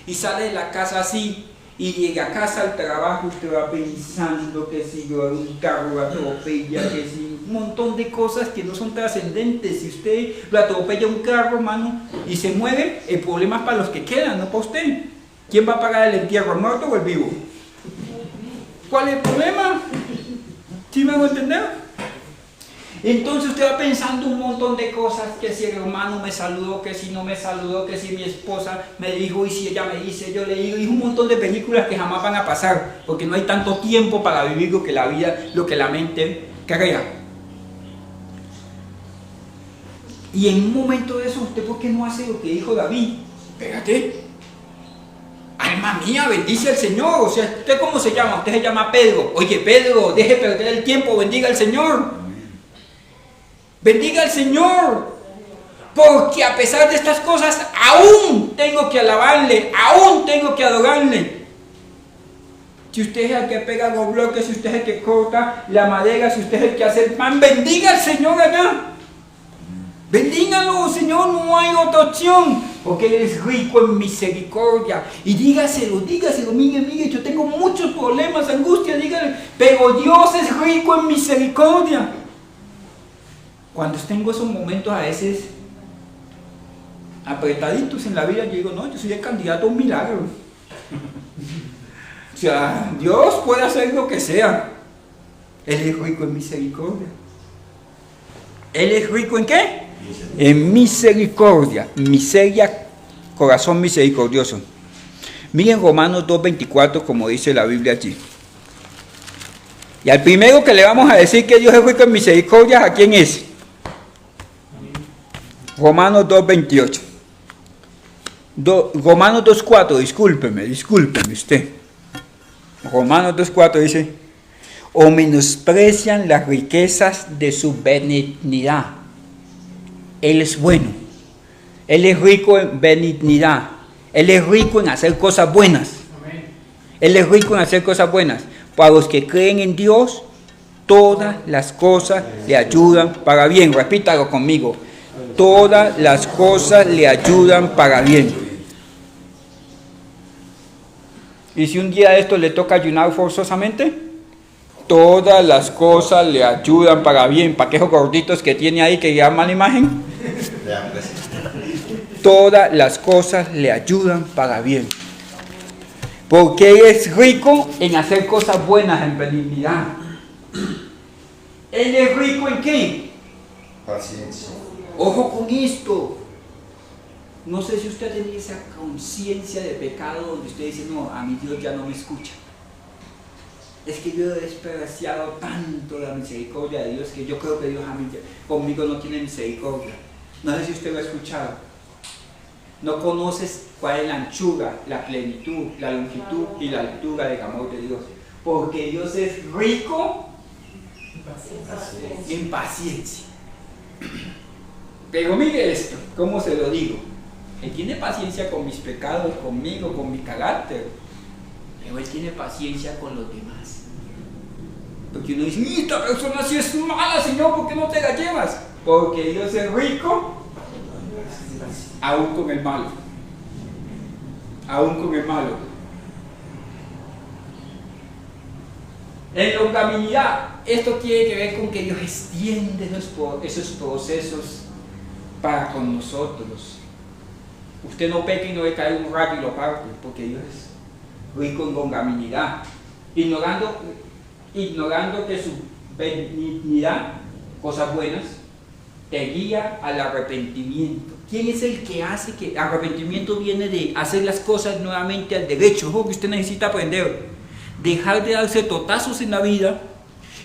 Y sale de la casa así, y llega a casa al trabajo, usted va pensando que si un carro lo atropella, que si un montón de cosas que no son trascendentes. Si usted lo atropella un carro, hermano, y se muere, el problema es para los que quedan, no para usted. ¿Quién va a pagar el entierro, el muerto o el vivo? ¿Cuál es el problema? ¿Sí me hago entender? Entonces usted va pensando un montón de cosas, que si el hermano me saludó, que si no me saludó, que si mi esposa me dijo y si ella me dice, yo le digo, y un montón de películas que jamás van a pasar, porque no hay tanto tiempo para vivir lo que la vida, lo que la mente crea. Y en un momento de eso, ¿usted por qué no hace lo que dijo David? Espérate, alma mía, bendice al Señor. O sea, ¿usted cómo se llama? Usted se llama Pedro. Oye, Pedro, deje perder el tiempo, bendiga al Señor. Bendiga al Señor, porque a pesar de estas cosas, aún tengo que alabarle, aún tengo que adorarle. Si usted es el que pega los bloques, si usted es el que corta la madera, si usted es el que hace el pan, bendiga al Señor allá. Bendígalo, Señor, no hay otra opción, porque Él es rico en misericordia. Y dígaselo, mire, yo tengo muchos problemas, angustia, dígale, pero Dios es rico en misericordia. Cuando tengo esos momentos a veces apretaditos en la vida, yo digo, no, yo soy el candidato a un milagro. O sea, Dios puede hacer lo que sea. Él es rico en misericordia. ¿Él es rico en qué? En misericordia. Miseria, corazón misericordioso. Miren Romanos 2:24, como dice la Biblia allí. Y al primero que le vamos a decir que Dios es rico en misericordia, ¿a quién es? Romanos 2:28. Romanos 2:4, discúlpeme usted. Romanos 2:4 dice, o menosprecian las riquezas de su benignidad. Él es bueno. Él es rico en benignidad. Él es rico en hacer cosas buenas. Él es rico en hacer cosas buenas. Para los que creen en Dios, todas las cosas le ayudan para bien. Repítalo conmigo. Todas las cosas le ayudan para bien. ¿Y si un día de esto le toca ayunar forzosamente? Todas las cosas le ayudan para bien. ¿Para qué esos gorditos que tiene ahí que llaman la imagen? todas las cosas le ayudan para bien. Porque Él es rico en hacer cosas buenas, en benignidad. ¿Él es rico en qué? Paciencia. Ojo con esto. No sé si usted tiene esa conciencia de pecado donde usted dice, no, a mi Dios ya no me escucha. Es que yo he despreciado tanto la misericordia de Dios que yo creo que Dios a mí, conmigo no tiene misericordia. No sé si usted lo ha escuchado. No conoces cuál es la anchura, la plenitud, la longitud y la altura del amor de Dios. Porque Dios es rico en paciencia. Pero mire esto, ¿cómo se lo digo? Él tiene paciencia con mis pecados, conmigo, con mi carácter. Pero Él tiene paciencia con los demás. Porque uno dice, esta persona sí es mala, Señor, ¿por qué no te la llevas? Porque Dios es rico aún con el malo. Aún con el malo. En longanimidad, esto tiene que ver con que Dios extiende esos procesos para con nosotros. Usted no peca y no le cae un rayo y lo parte, porque Dios es rico en longanimidad. Ignorando que su benignidad, cosas buenas, te guía al arrepentimiento. ¿Quién es el que hace que el arrepentimiento viene de hacer las cosas nuevamente al derecho? Ojo que usted necesita aprender. Dejar de darse totazos en la vida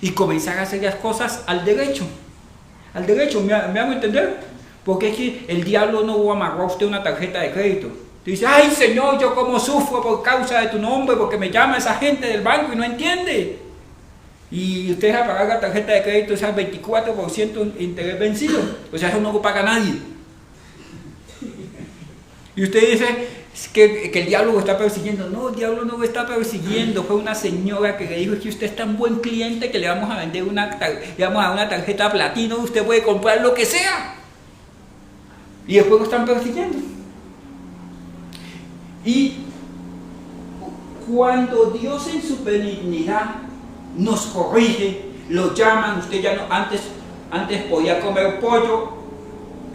y comenzar a hacer las cosas al derecho. Al derecho, ¿me hago entender? Porque es que el diablo no amarró a usted una tarjeta de crédito. Te dice, ay Señor, yo como sufro por causa de tu nombre, porque me llama esa gente del banco y no entiende. Y usted deja pagar la tarjeta de crédito, es al 24% interés vencido. O sea, eso no lo paga nadie. Y usted dice que el diablo lo está persiguiendo. No, el diablo no lo está persiguiendo. Fue una señora que le dijo que usted es tan buen cliente que le vamos a vender le vamos a dar una tarjeta platino, usted puede comprar lo que sea. Y después lo están persiguiendo. Y cuando Dios en su benignidad nos corrige, lo llaman, usted ya no, antes podía comer pollo,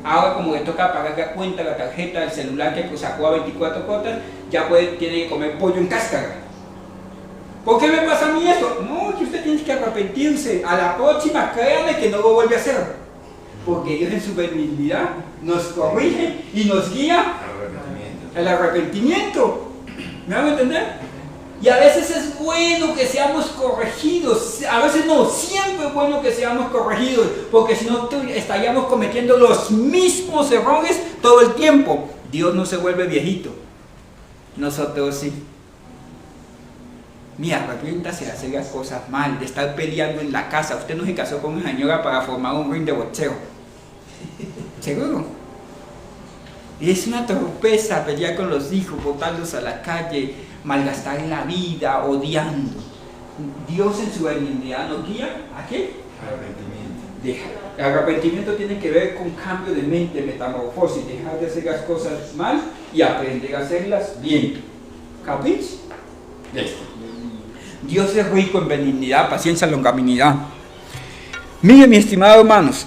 ahora como le toca pagar la cuenta, la tarjeta, el celular que sacó a 24 cuotas, ya tiene que comer pollo en cáscara. ¿Por qué me pasa a mí esto? No, que usted tiene que arrepentirse, a la próxima créame que no lo vuelve a hacer. Porque Dios en su benignidad nos corrige y nos guía al arrepentimiento. ¿Me van a entender? Y a veces es bueno que seamos corregidos, a veces no, siempre es bueno que seamos corregidos, porque si no estaríamos cometiendo los mismos errores todo el tiempo. Dios no se vuelve viejito, nosotros sí. Mira, arrepiéntase de hacer las cosas mal, de estar peleando en la casa. Usted no se casó con una señora para formar un ring de boxeo. ¿Seguro? Y es una torpeza pelear con los hijos, botarlos a la calle, malgastar la vida, odiando. Dios en su benignidad nos guía ¿a qué? Arrepentimiento. El arrepentimiento tiene que ver con cambio de mente, metamorfosis, dejar de hacer las cosas mal y aprender a hacerlas bien. ¿Capis? Dios es rico en benignidad, paciencia, longanimidad. Miren, mis estimados hermanos,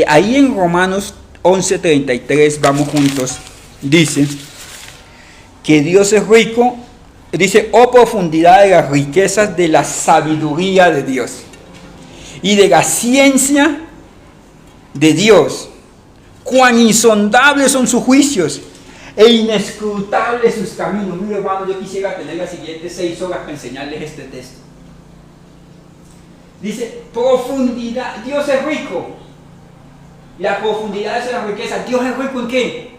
ahí en Romanos 11:33, vamos juntos, dice que Dios es rico, dice, oh profundidad de las riquezas de la sabiduría de Dios y de la ciencia de Dios, cuán insondables son sus juicios e inescrutables sus caminos. Mire, hermano, yo quisiera tener las siguientes 6 horas para enseñarles este texto. Dice, profundidad, Dios es rico. La profundidad de la riqueza. ¿Dios es rico en qué?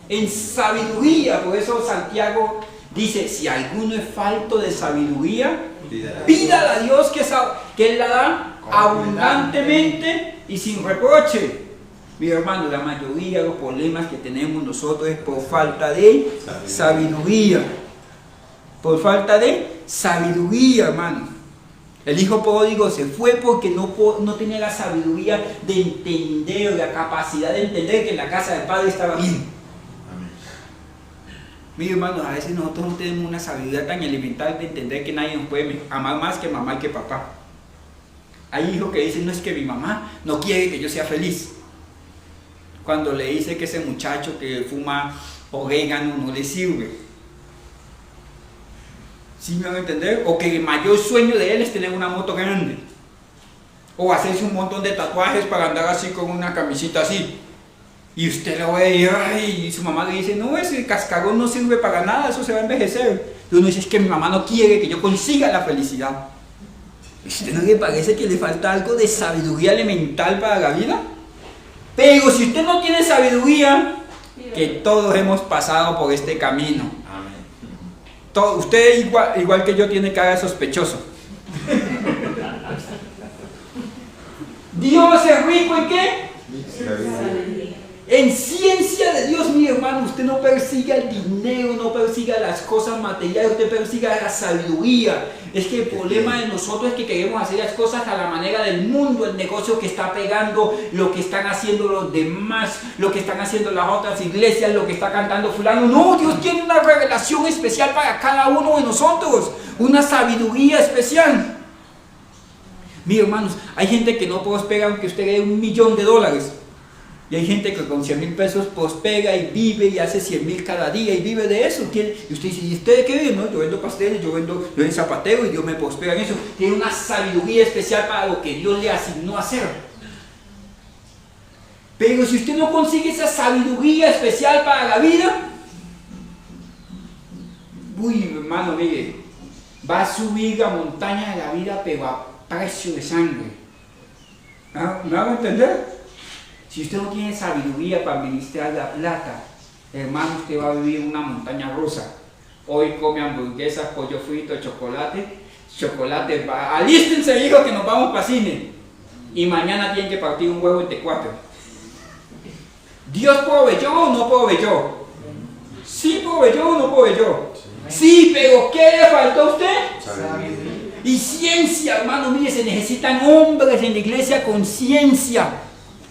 En sabiduría. Por eso Santiago dice, si alguno es falto de sabiduría, pídala a Dios que Él la da abundantemente y sin reproche. Mi hermano, la mayoría de los problemas que tenemos nosotros es por falta de sabiduría. Por falta de sabiduría, hermano. El hijo pródigo se fue porque no tenía la sabiduría de entender, la capacidad de entender que en la casa del padre estaba bien. Mis hermanos, a veces nosotros no tenemos una sabiduría tan elemental de entender que nadie nos puede amar más que mamá y que papá. Hay hijos que dicen, no, es que mi mamá no quiere que yo sea feliz. cuando le dice que ese muchacho que fuma orégano no le sirve. ¿Sí me van a entender? O que el mayor sueño de él es tener una moto grande. O hacerse un montón de tatuajes para andar así con una camisita así. Y usted lo ve y su mamá le dice, no, ese cascarón no sirve para nada, eso se va a envejecer. Y uno dice, es que mi mamá no quiere que yo consiga la felicidad. ¿A usted no le parece que le falta algo de sabiduría elemental para la vida? Pero si usted no tiene sabiduría, que todos hemos pasado por este camino. Amén. Usted igual que yo tiene cara de sospechoso. ¿Dios es rico en qué? En ciencia de Dios, mi hermano. Usted no persiga el dinero, no persiga las cosas materiales, usted persiga la sabiduría. Es que el problema de nosotros es que queremos hacer las cosas a la manera del mundo, el negocio que está pegando, lo que están haciendo los demás, lo que están haciendo las otras iglesias, lo que está cantando fulano. No, Dios tiene una revelación especial para cada uno de nosotros, una sabiduría especial. Mis hermanos, hay gente que no prospera aunque usted le dé $1.000.000. Y hay gente que con 100,000 pesos prospera y vive y hace 100,000 cada día y vive de eso. Y usted dice, ¿y usted de qué vive? No, yo vendo pasteles, yo soy zapatero y Dios me prospera en eso. Tiene una sabiduría especial para lo que Dios le asignó a hacer. Pero si usted no consigue esa sabiduría especial para la vida, uy, hermano, mire, va a subir la montaña de la vida, pero a precio de sangre. ¿Me van a entender? Si usted no tiene sabiduría para administrar la plata, hermano, usted va a vivir una montaña rusa. Hoy come hamburguesas, pollo frito, chocolate. Alístense, hijos, que nos vamos para cine. Y mañana tienen que partir un huevo entre 4. ¿Dios proveyó o no proveyó? Sí proveyó o no proveyó. Sí, pero ¿qué le faltó a usted? Sabiduría. Y ciencia, hermano, mire, se necesitan hombres en la iglesia con ciencia.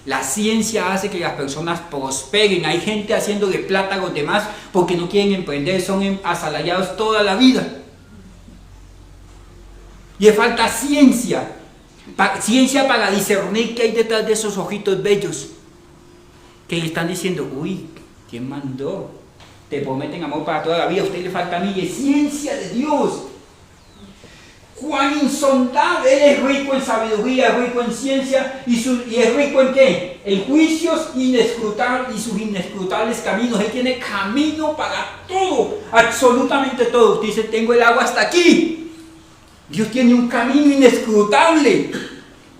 La ciencia hace que las personas prosperen. Hay gente haciendo de plata a los demás porque no quieren emprender, son asalariados toda la vida. Y le falta ciencia. Ciencia para discernir qué hay detrás de esos ojitos bellos. Que le están diciendo, uy, ¿quién mandó? Te prometen amor para toda la vida, a usted le falta a mí. Es ciencia de Dios. Cuán insondable, Él es rico en sabiduría, es rico en ciencia y es rico en ¿qué? En juicios inescrutables y sus inescrutables caminos. Él tiene camino para todo, absolutamente todo. Usted dice, tengo el agua hasta aquí. Dios tiene un camino inescrutable.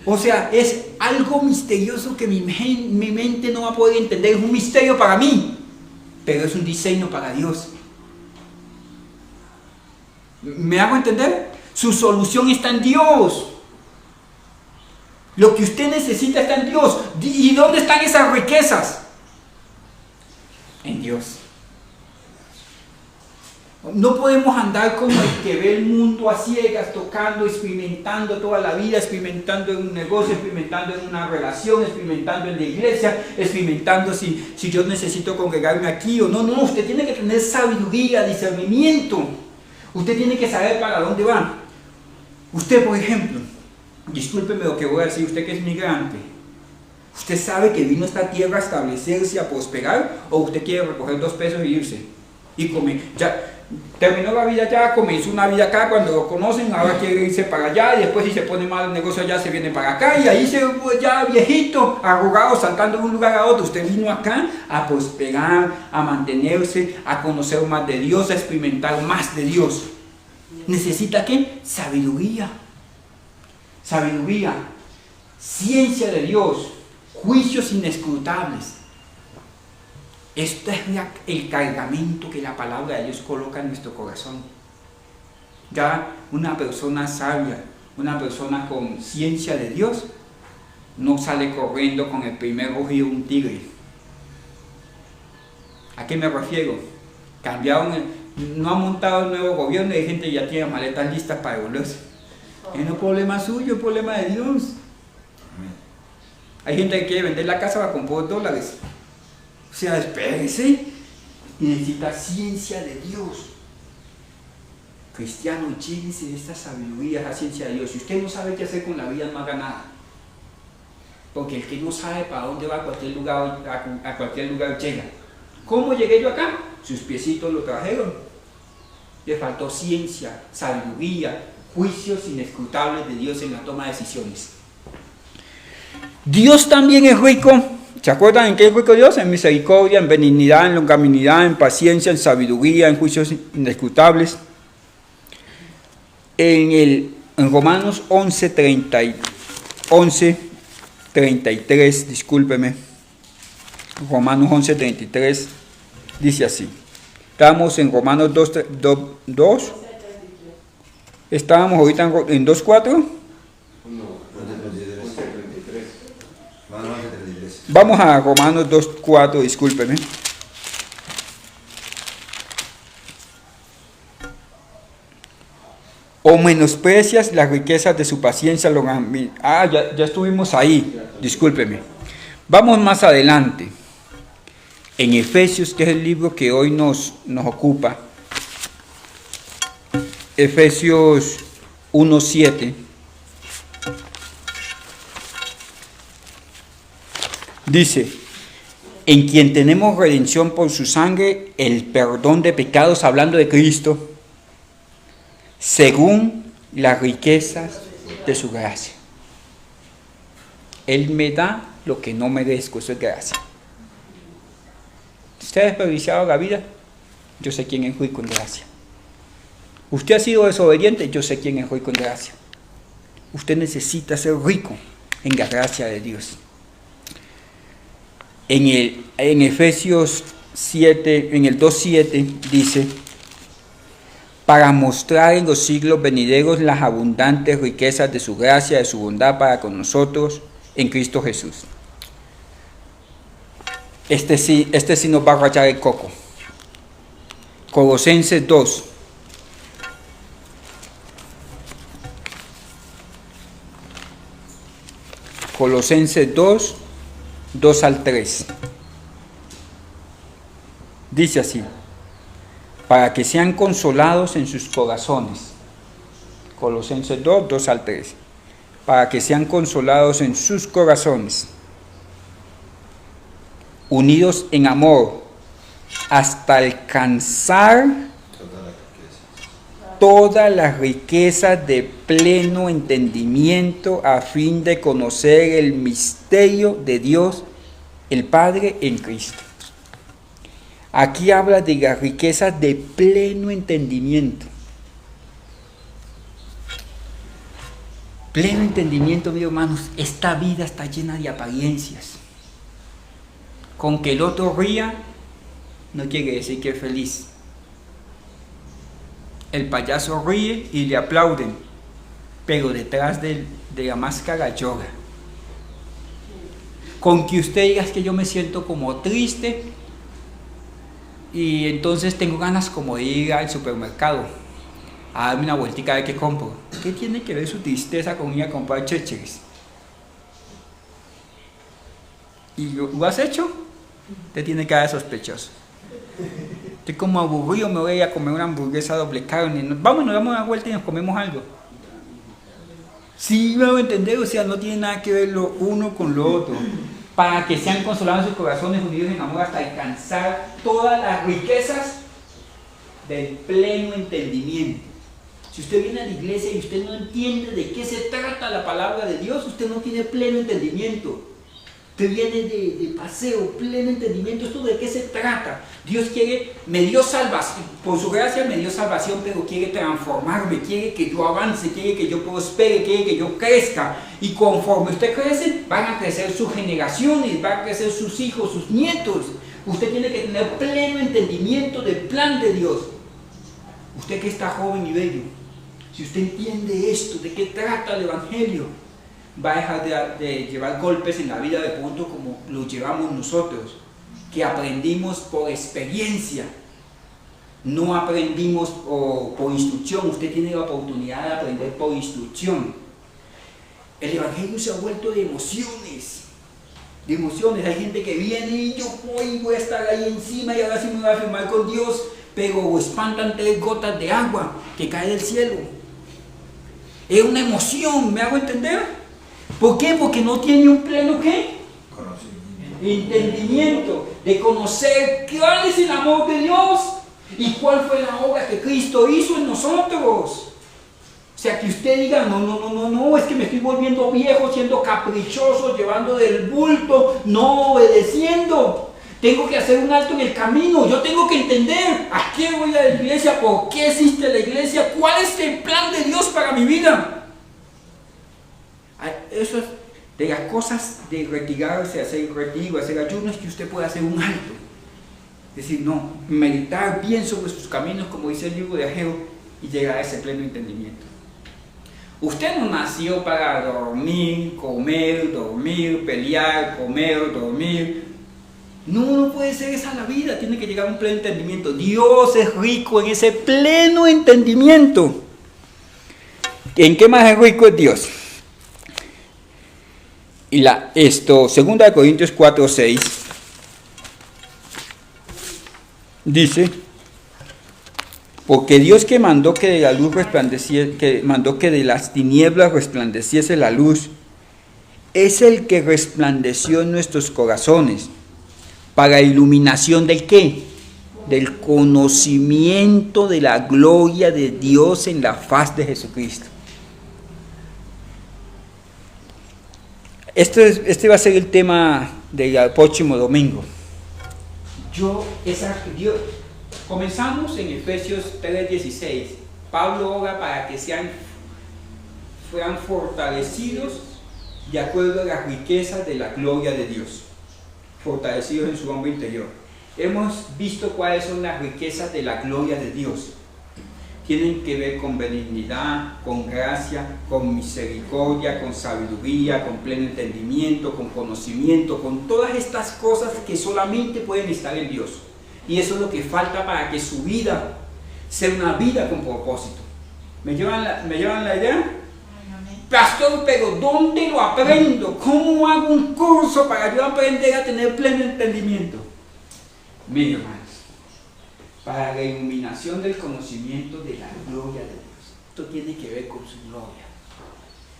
O sea, es algo misterioso que mi mente no va a poder entender. Es un misterio para mí, pero es un diseño para Dios. ¿Me hago entender? Su solución está en Dios. Lo que usted necesita está en Dios. ¿Y dónde están esas riquezas? En Dios. No podemos andar como el que ve el mundo a ciegas, tocando, experimentando toda la vida, experimentando en un negocio, experimentando en una relación, experimentando en la iglesia, experimentando si yo necesito congregarme aquí o no. No, usted tiene que tener sabiduría, discernimiento. Usted tiene que saber para dónde va. Usted, por ejemplo, discúlpeme lo que voy a decir, usted que es migrante, ¿usted sabe que vino a esta tierra a establecerse, a prosperar? ¿O usted quiere recoger 2 pesos y irse? Y ya terminó la vida allá, comenzó una vida acá, cuando lo conocen, ahora quiere irse para allá, y después si se pone mal el negocio allá, se viene para acá, y ahí se ya viejito, arrugado, saltando de un lugar a otro. Usted vino acá a prosperar, a mantenerse, a conocer más de Dios, a experimentar más de Dios. ¿Necesita qué? Sabiduría. Sabiduría. Ciencia de Dios. Juicios inescrutables. Esto es el cargamento que la palabra de Dios coloca en nuestro corazón. Ya una persona sabia, una persona con ciencia de Dios, no sale corriendo con el primer rugido de un tigre. ¿A qué me refiero? No ha montado el nuevo gobierno y hay gente que ya tiene maletas listas para devolverse. No es problema suyo, es problema de Dios. Hay gente que quiere vender la casa con pocos dólares. O sea, espérese. Y necesita ciencia de Dios. Cristiano, llénese de esta sabiduría, esa ciencia de Dios. Si usted no sabe qué hacer con la vida, no haga nada. Porque el que no sabe para dónde va a cualquier lugar llega. ¿Cómo llegué yo acá? Sus piecitos lo trajeron. Le faltó ciencia, sabiduría, juicios inescrutables de Dios en la toma de decisiones. Dios también es rico. ¿Se acuerdan en qué es rico Dios? En misericordia, en benignidad, en longanimidad, en paciencia, en sabiduría, en juicios inescrutables. En Romanos 11:33, discúlpeme. Romanos 11:33 dice así. Estamos en Romanos 2. Estábamos ahorita en 2:4. Vamos a Romanos 2:4, discúlpeme. O menosprecias las riquezas de su paciencia. Ya estuvimos ahí, discúlpeme. Vamos más adelante. En Efesios, que es el libro que hoy nos ocupa. Efesios 1:7. Dice, en quien tenemos redención por su sangre, el perdón de pecados, hablando de Cristo, según las riquezas de su gracia. Él me da lo que no merezco, eso es gracia. ¿Usted ha desperdiciado la vida? Yo sé quién es rico en gracia. ¿Usted ha sido desobediente? Yo sé quién es rico en gracia. Usted necesita ser rico en la gracia de Dios. En Efesios 7, en el 2:7 dice, para mostrar en los siglos venideros las abundantes riquezas de su gracia, de su bondad para con nosotros en Cristo Jesús. Este sí nos va a rayar el coco. Colosenses 2. Colosenses 2, 2 al 3. Dice así, para que sean consolados en sus corazones. Colosenses 2, 2 al 3. Para que sean consolados en sus corazones, unidos en amor, hasta alcanzar todas las riquezas de pleno entendimiento, a fin de conocer el misterio de Dios, el Padre en Cristo. Aquí habla de las riquezas de pleno entendimiento. Pleno entendimiento, mis hermanos, esta vida está llena de apariencias. Con que el otro ría, no quiere decir que es feliz. El payaso ríe y le aplauden, pero detrás de la máscara llora. Con que usted diga que yo me siento como triste y entonces tengo ganas como de ir al supermercado a darme una vueltica a ver qué compro. ¿Qué tiene que ver su tristeza con ir a comprar chécheres? ¿Y lo has hecho? Te tiene cara de sospechoso. Estoy como aburrido, me voy a ir a comer una hamburguesa doble carne. Vamos, nos damos una vuelta y nos comemos algo. Sí, me voy a entender, o sea, no tiene nada que ver lo uno con lo otro. Para que sean consolados en sus corazones, unidos en amor, hasta alcanzar todas las riquezas del pleno entendimiento. Si usted viene a la iglesia y usted no entiende de qué se trata la palabra de Dios, usted no tiene pleno entendimiento. Usted viene de paseo, pleno entendimiento. ¿Esto de qué se trata? Dios me dio salvación, por su gracia me dio salvación, pero quiere transformarme, quiere que yo avance, quiere que yo prospere, quiere que yo crezca. Y conforme usted crece, van a crecer sus generaciones, van a crecer sus hijos, sus nietos. Usted tiene que tener pleno entendimiento del plan de Dios. Usted que está joven y bello, si usted entiende esto, de qué trata el Evangelio, va a dejar de llevar golpes en la vida de pronto como lo llevamos nosotros, que aprendimos por experiencia, no aprendimos por instrucción. Usted tiene la oportunidad de aprender por instrucción. El Evangelio se ha vuelto de emociones. Hay gente que viene y yo voy a estar ahí encima y ahora sí me voy a firmar con Dios, pero espantan 3 gotas de agua que cae del cielo. Es una emoción, ¿me hago entender? ¿Por qué? Porque no tiene un pleno ¿qué? Conocimiento. Entendimiento de conocer cuál es el amor de Dios y cuál fue la obra que Cristo hizo en nosotros. O sea, que usted diga, no, es que me estoy volviendo viejo, siendo caprichoso, llevando del bulto, no obedeciendo. Tengo que hacer un alto en el camino. Yo tengo que entender a qué voy a la iglesia, por qué existe la iglesia, cuál es el plan de Dios para mi vida. Eso es de las cosas de retirarse, hacer retiro, hacer ayuno, es que usted puede hacer un alto. Es decir, no, meditar bien sobre sus caminos, como dice el libro de Ageo, y llegar a ese pleno entendimiento. Usted no nació para dormir, comer, pelear, comer, dormir. No puede ser esa la vida, tiene que llegar a un pleno entendimiento. Dios es rico en ese pleno entendimiento. ¿En qué más es rico es Dios? Y 2 Corintios 4:6 dice: porque Dios que mandó que de la luz resplandeciese, que mandó que de las tinieblas resplandeciese la luz, es el que resplandeció en nuestros corazones para iluminación del ¿qué? Del conocimiento de la gloria de Dios en la faz de Jesucristo. Este va a ser el tema del próximo domingo. Comenzamos en Efesios 3:16. Pablo ora para que sean fortalecidos de acuerdo a las riquezas de la gloria de Dios, fortalecidos en su hombre interior. Hemos visto cuáles son las riquezas de la gloria de Dios. Tienen que ver con benignidad, con gracia, con misericordia, con sabiduría, con pleno entendimiento, con conocimiento, con todas estas cosas que solamente pueden estar en Dios. Y eso es lo que falta para que su vida sea una vida con propósito. ¿Me llevan la idea? Pastor, pero ¿dónde lo aprendo? ¿Cómo hago un curso para yo aprender a tener pleno entendimiento? Mire, hermanos, para la iluminación del conocimiento de la gloria de Dios. Esto tiene que ver con su gloria.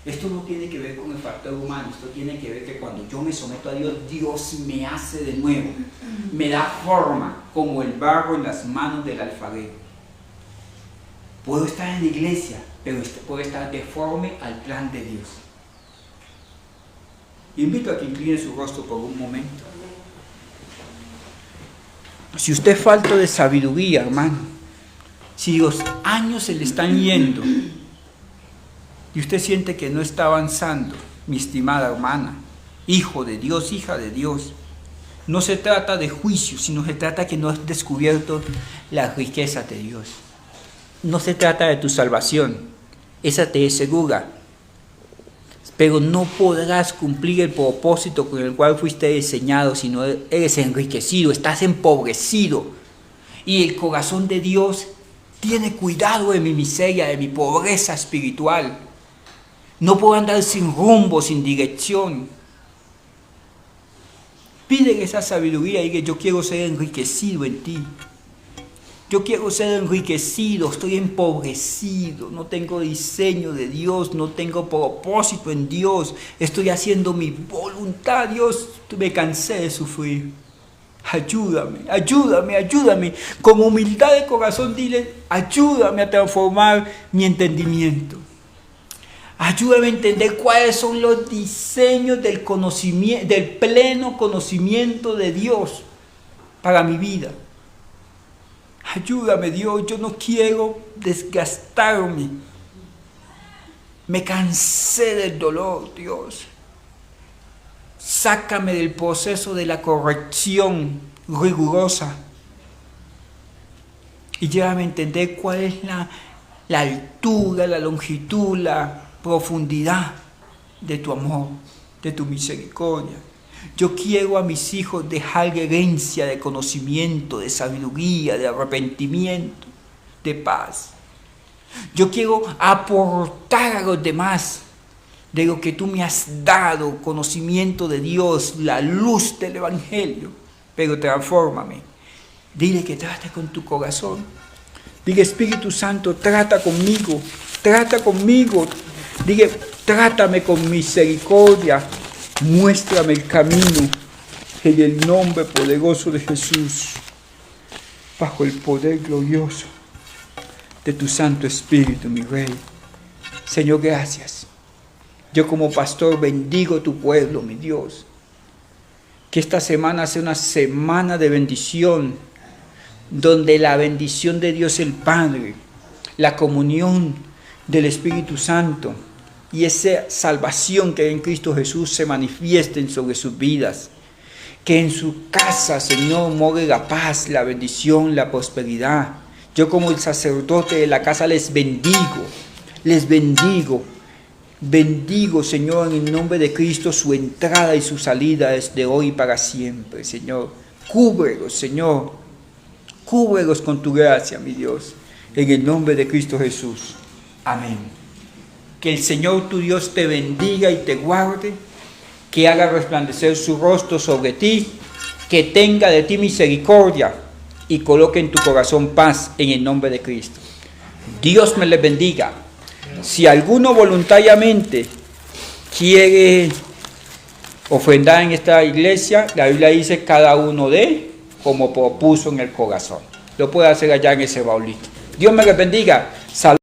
Esto no tiene que ver con el factor humano, esto tiene que ver que cuando yo me someto a Dios, Dios me hace de nuevo, me da forma como el barro en las manos del alfarero. Puedo estar en la iglesia, pero puedo estar deforme al plan de Dios. Invito a que incline su rostro por un momento. Si usted es falto de sabiduría, hermano, si los años se le están yendo, y usted siente que no está avanzando, mi estimada hermana, hijo de Dios, hija de Dios, no se trata de juicio, sino se trata que no has descubierto las riquezas de Dios. No se trata de tu salvación, esa te es segura, pero no podrás cumplir el propósito con el cual fuiste diseñado si no eres enriquecido, estás empobrecido. Y el corazón de Dios tiene cuidado de mi miseria, de mi pobreza espiritual. No puedo andar sin rumbo, sin dirección. Pídele esa sabiduría y que yo quiero ser enriquecido en ti. Yo quiero ser enriquecido, estoy empobrecido, no tengo diseño de Dios, no tengo propósito en Dios, estoy haciendo mi voluntad, Dios, me cansé de sufrir. Ayúdame, ayúdame, ayúdame. Con humildad de corazón dile, ayúdame a transformar mi entendimiento. Ayúdame a entender cuáles son los diseños del conocimiento, del pleno conocimiento de Dios para mi vida. Ayúdame, Dios, yo no quiero desgastarme. Me cansé del dolor, Dios. Sácame del proceso de la corrección rigurosa y llévame a entender cuál es la altura, la longitud, la profundidad de tu amor, de tu misericordia. Yo quiero a mis hijos dejar herencia de conocimiento, de sabiduría, de arrepentimiento, de paz. Yo quiero aportar a los demás de lo que tú me has dado, conocimiento de Dios, la luz del Evangelio, pero transfórmame. Dile que trate con tu corazón. Dile, Espíritu Santo, trata conmigo, trata conmigo. Dile, Trátame con misericordia. Muéstrame el camino. En el nombre poderoso de Jesús. Bajo el poder glorioso de tu Santo Espíritu, mi Rey. Señor, gracias. Yo como pastor bendigo tu pueblo, mi Dios. Que esta semana sea una semana de bendición, donde la bendición de Dios el Padre, la comunión del Espíritu Santo y esa salvación que hay en Cristo Jesús se manifiesten sobre sus vidas. Que en su casa, Señor, more la paz, la bendición, la prosperidad. Yo como el sacerdote de la casa les bendigo. Bendigo, Señor, en el nombre de Cristo, su entrada y su salida desde hoy para siempre, Señor. Cúbrelos, Señor. Cúbrelos con tu gracia, mi Dios. En el nombre de Cristo Jesús. Amén. Que el Señor tu Dios te bendiga y te guarde. Que haga resplandecer su rostro sobre ti. Que tenga de ti misericordia. Y coloque en tu corazón paz en el nombre de Cristo. Dios me les bendiga. Si alguno voluntariamente quiere ofrendar en esta iglesia, la Biblia dice cada uno de como propuso en el corazón. Lo puede hacer allá en ese baulito. Dios me les bendiga.